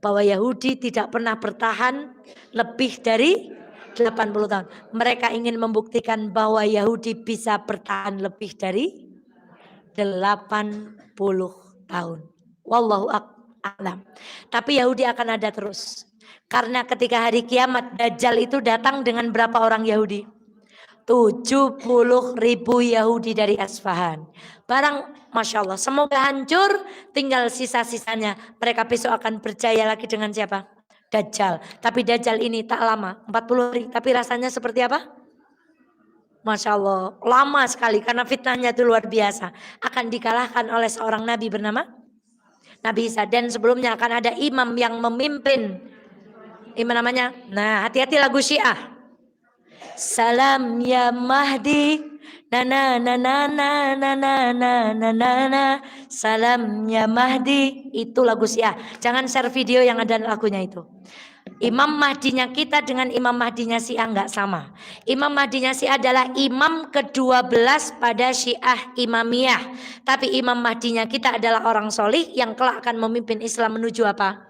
Bahwa Yahudi tidak pernah bertahan lebih dari 80 tahun. Mereka ingin membuktikan bahwa Yahudi bisa bertahan lebih dari 80 tahun. Wallahu a'lam. Tapi Yahudi akan ada terus. Karena ketika hari kiamat Dajjal itu datang dengan berapa orang Yahudi? 70.000 Yahudi dari Asfahan. Barang Masya Allah, semoga hancur, tinggal sisa-sisanya. Mereka besok akan berjaya lagi dengan siapa? Dajjal. Tapi Dajjal ini tak lama, 40 hari. Tapi rasanya seperti apa? Masya Allah, lama sekali karena fitnahnya itu luar biasa. Akan dikalahkan oleh seorang Nabi bernama Nabi Isa. Dan sebelumnya akan ada imam yang memimpin. Imam namanya, nah hati-hati lagu Syiah. Salam ya Mahdi, na na na na na na na na na na. Salam ya Mahdi, itu lagu Syiah. Jangan share video yang ada lagunya itu. Imam Mahdinya kita dengan Imam Mahdinya Syiah enggak sama. Imam Mahdinya Syiah adalah imam ke-12 pada Syiah Imamiyah. Tapi Imam Mahdinya kita adalah orang solih yang kelak akan memimpin Islam menuju apa?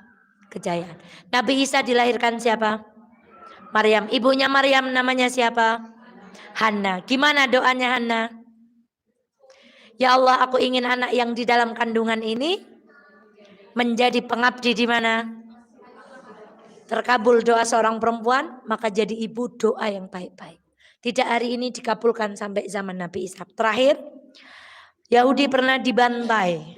Kejayaan. Nabi Isa dilahirkan siapa? Maryam. Ibunya Maryam namanya siapa? Hana. Gimana doanya Hana? Ya Allah, aku ingin anak yang di dalam kandungan ini menjadi pengabdi di mana? terkabul doa seorang perempuan, maka jadi ibu doa yang baik-baik. Tidak hari ini dikabulkan sampai zaman Nabi Isa. Terakhir, Yahudi pernah dibantai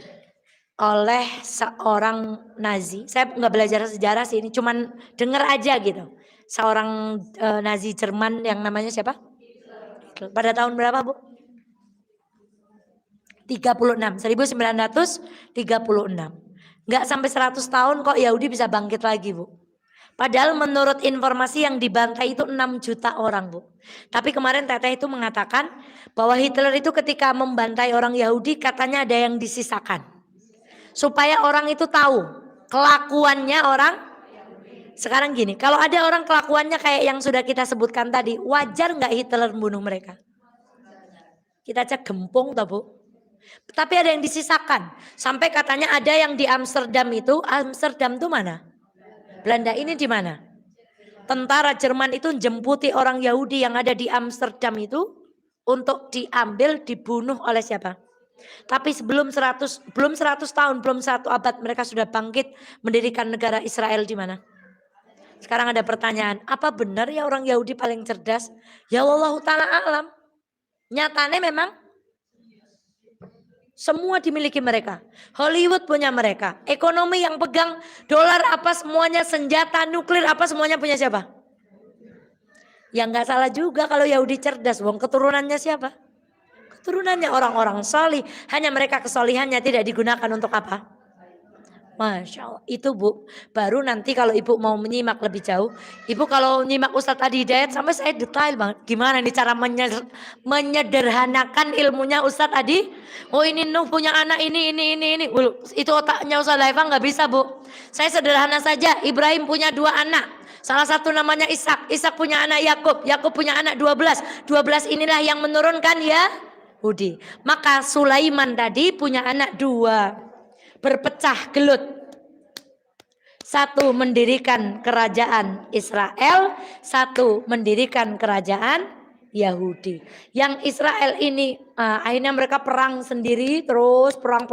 oleh seorang Nazi. Saya nggak belajar sejarah sih, ini cuman dengar aja gitu. Seorang Nazi Jerman yang namanya siapa? Pada tahun berapa, Bu? 36, 1936. Nggak sampai 100 tahun kok Yahudi bisa bangkit lagi, Bu. Padahal menurut informasi yang dibantai itu 6 juta orang, Bu. Tapi kemarin Teteh itu mengatakan bahwa Hitler itu ketika membantai orang Yahudi katanya ada yang disisakan. Supaya orang itu tahu kelakuannya orang. Sekarang gini, kalau ada orang kelakuannya kayak yang sudah kita sebutkan tadi, wajar nggak Hitler membunuh mereka? Kita cek gempung toh, Bu. Tapi ada yang disisakan. Sampai katanya ada yang di Amsterdam itu mana? Belanda ini di mana? Tentara Jerman itu jemputi orang Yahudi yang ada di Amsterdam itu untuk diambil, dibunuh oleh siapa? Tapi belum 100 tahun, belum 1 abad mereka sudah bangkit mendirikan negara Israel di mana? Sekarang ada pertanyaan, apa benar ya orang Yahudi paling cerdas? Ya wallahu ta'ala alam. Nyatanya memang semua dimiliki mereka. Hollywood punya mereka. Ekonomi yang pegang dolar apa semuanya, senjata nuklir apa semuanya punya siapa? Ya nggak salah juga kalau Yahudi cerdas. Wong keturunannya siapa? Keturunannya orang-orang solih. Hanya mereka kesolihannya tidak digunakan untuk apa? Masya Allah. Itu Bu. Baru nanti kalau Ibu mau menyimak lebih jauh. Ibu kalau menyimak Ustadz Adi Hidayat sampai saya detail banget. Gimana nih cara menyederhanakan ilmunya Ustadz Adi. Oh ini Nuh punya anak ini. Itu otaknya Ustadz Laifah nggak bisa Bu. Saya sederhana saja. Ibrahim punya 2 anak. Salah satu namanya Ishak. Ishak punya anak Yakub. Yakub punya anak 12. 12 inilah yang menurunkan Yahudi. Maka Sulaiman tadi punya anak 2. Berpecah gelut. 1 mendirikan kerajaan Israel, 1 mendirikan kerajaan Yahudi. Yang Israel ini akhirnya mereka perang sendiri, terus perang.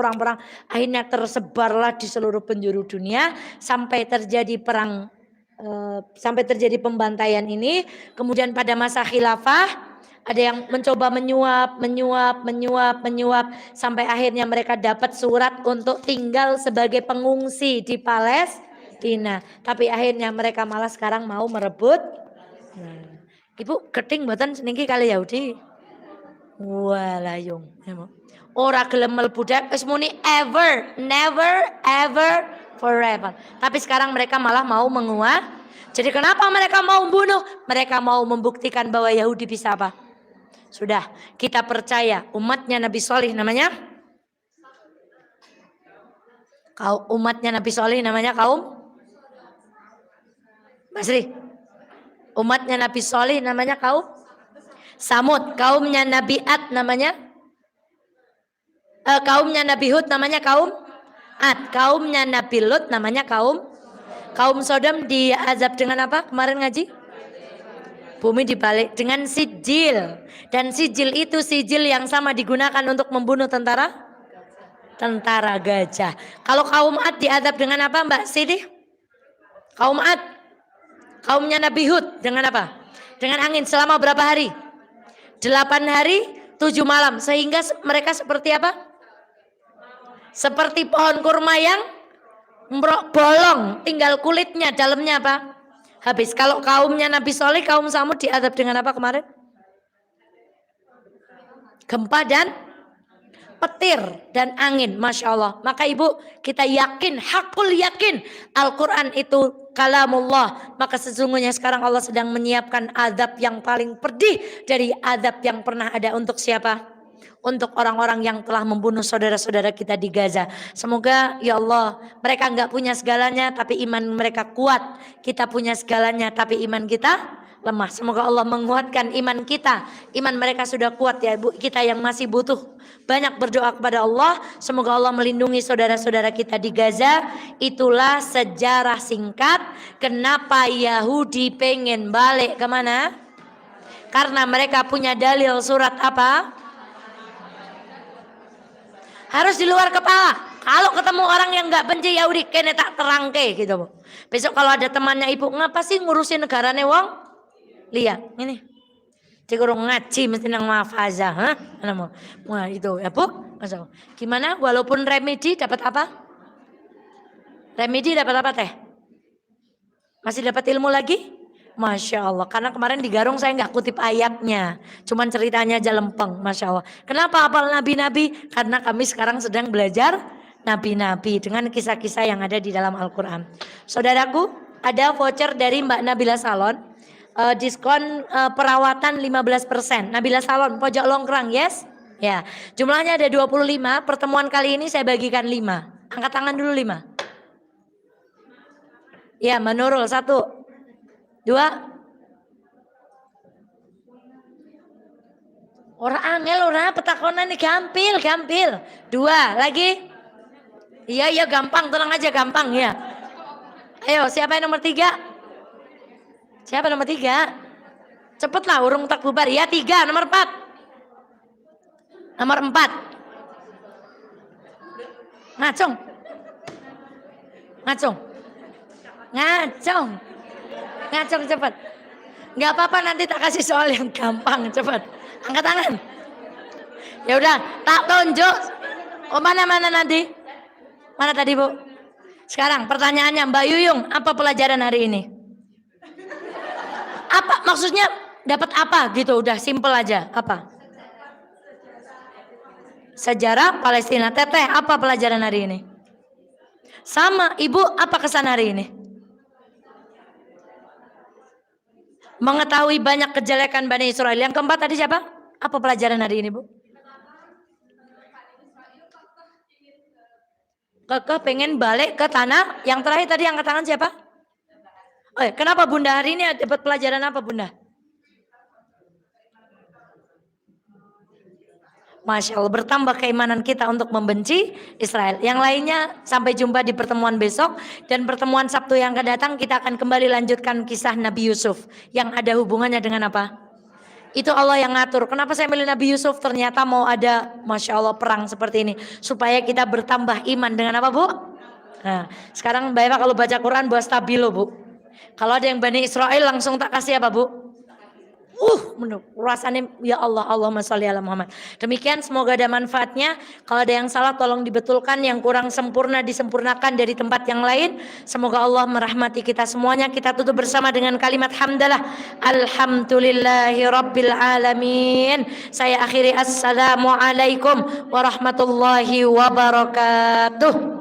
Akhirnya tersebarlah di seluruh penjuru dunia sampai terjadi perang, sampai terjadi pembantaian ini. Kemudian pada masa khilafah ada yang mencoba menyuap sampai akhirnya mereka dapat surat untuk tinggal sebagai pengungsi di Palestina. Tapi akhirnya mereka malah sekarang mau merebut. Nah, Ibu keting mboten seniki kali Yahudi. Walayung. Ora gelem mlebu wis muni ever, never, ever, forever. Tapi sekarang mereka malah mau menguat. Jadi kenapa mereka mau membunuh? Mereka mau membuktikan bahwa Yahudi bisa apa? Sudah kita percaya umatnya Nabi Solih namanya umatnya Nabi Solih namanya kaum Basri. Umatnya Nabi Solih namanya kaum Samud. Kaumnya Nabi Ad namanya kaumnya Nabi Hud namanya kaum Ad. Kaumnya Nabi Lut namanya kaum Sodom diazab dengan apa? Kemarin ngaji? Bumi dibalik dengan sijil. Dan sijil itu sijil yang sama digunakan untuk membunuh tentara gajah. Kalau kaum Ad diadab dengan apa Mbak Sidi? Kaum Ad, kaumnya Nabi Hud dengan apa? Dengan angin selama berapa hari? 8 hari 7 malam. Sehingga mereka seperti apa? Seperti pohon kurma yang bolong, tinggal kulitnya, dalamnya apa? Habis. Kalau kaumnya Nabi Soleh, kaum Samud diadab dengan apa kemarin? Gempa dan petir dan angin. Masya Allah. Maka Ibu kita yakin, hakul yakin Al-Quran itu kalamullah. Maka sesungguhnya sekarang Allah sedang menyiapkan azab yang paling pedih dari azab yang pernah ada untuk siapa? Untuk orang-orang yang telah membunuh saudara-saudara kita di Gaza. Semoga ya Allah mereka enggak punya segalanya tapi iman mereka kuat. Kita punya segalanya tapi iman kita lemah. Semoga Allah menguatkan iman kita. Iman mereka sudah kuat ya Bu. Kita yang masih butuh banyak berdoa kepada Allah. Semoga Allah melindungi saudara-saudara kita di Gaza. Itulah sejarah singkat kenapa Yahudi pengen balik kemana? Karena mereka punya dalil surat apa? Harus di luar kepala. Kalau ketemu ketemu orang yang nggak benci ya udah kene tak terangke gitu Bu. Besok kalau ada temannya ibu, ngapa sih ngurusin negarane wong? Lihat ini. Cikurung ngaji mesti nang mahfazah, hah? Wah itu ya Bu. Gimana? Walaupun remedi dapat apa? Remedi dapat apa teh? Masih dapat ilmu lagi? Masya Allah. Karena kemarin di Garung saya nggak kutip ayatnya, cuman ceritanya aja lempeng. Masya Allah. Kenapa hafal nabi-nabi? Karena kami sekarang sedang belajar nabi-nabi dengan kisah-kisah yang ada di dalam Al-Quran. Saudaraku, ada voucher dari Mbak Nabila Salon, diskon perawatan 15%. Nabila Salon, pojok Longkrang, yes? Ya, jumlahnya ada 25. Pertemuan kali ini saya bagikan 5. Angkat tangan dulu 5. Ya, menurul 1, 2. Orang angel orang petakonan nih gampil. 2 lagi. Iya gampang, tenang aja gampang ya. Ayo siapa yang nomor 3? Siapa nomor 3? Cepet lah urung tak bubar. Ya 3, nomor 4. Nomor 4. Ngacung cepet. Nggak apa-apa nanti tak kasih soal yang gampang cepet. Angkat tangan. Ya udah tak tunjuk. Oh mana nanti? Mana tadi Bu? Sekarang pertanyaannya Mbak Yuyung, apa pelajaran hari ini? Apa maksudnya dapat apa gitu? Udah simple aja. Apa? Sejarah Palestina. Teteh, apa pelajaran hari ini? Sama, Ibu apa kesan hari ini? Mengetahui banyak kejelekan Bani Israel. Yang keempat tadi siapa? Apa pelajaran hari ini Bu? Kekeh pengen balik ke tanah. Yang terakhir tadi angkat tangan siapa? Oh ya, kenapa Bunda hari ini dapat pelajaran apa Bunda? Masya Allah, bertambah keimanan kita untuk membenci Israel. Yang lainnya sampai jumpa di pertemuan besok. Dan pertemuan Sabtu yang akan datang kita akan kembali lanjutkan kisah Nabi Yusuf. Yang ada hubungannya dengan apa? Itu Allah yang ngatur. Kenapa saya milih Nabi Yusuf? Ternyata mau ada Masya Allah perang seperti ini. Supaya kita bertambah iman dengan apa Bu? Nah, sekarang Mbak Eva kalau baca Quran buat stabilo Bu. Kalau ada yang Bani Israel langsung tak kasih apa Bu? Rasanya ya Allah, Allahumma sholli ala Muhammad. Demikian semoga ada manfaatnya. Kalau ada yang salah tolong dibetulkan, yang kurang sempurna disempurnakan dari tempat yang lain. Semoga Allah merahmati kita semuanya. Kita tutup bersama dengan kalimat hamdalah. Alhamdulillahi rabbil alamin. Saya akhiri assalamualaikum warahmatullahi wabarakatuh.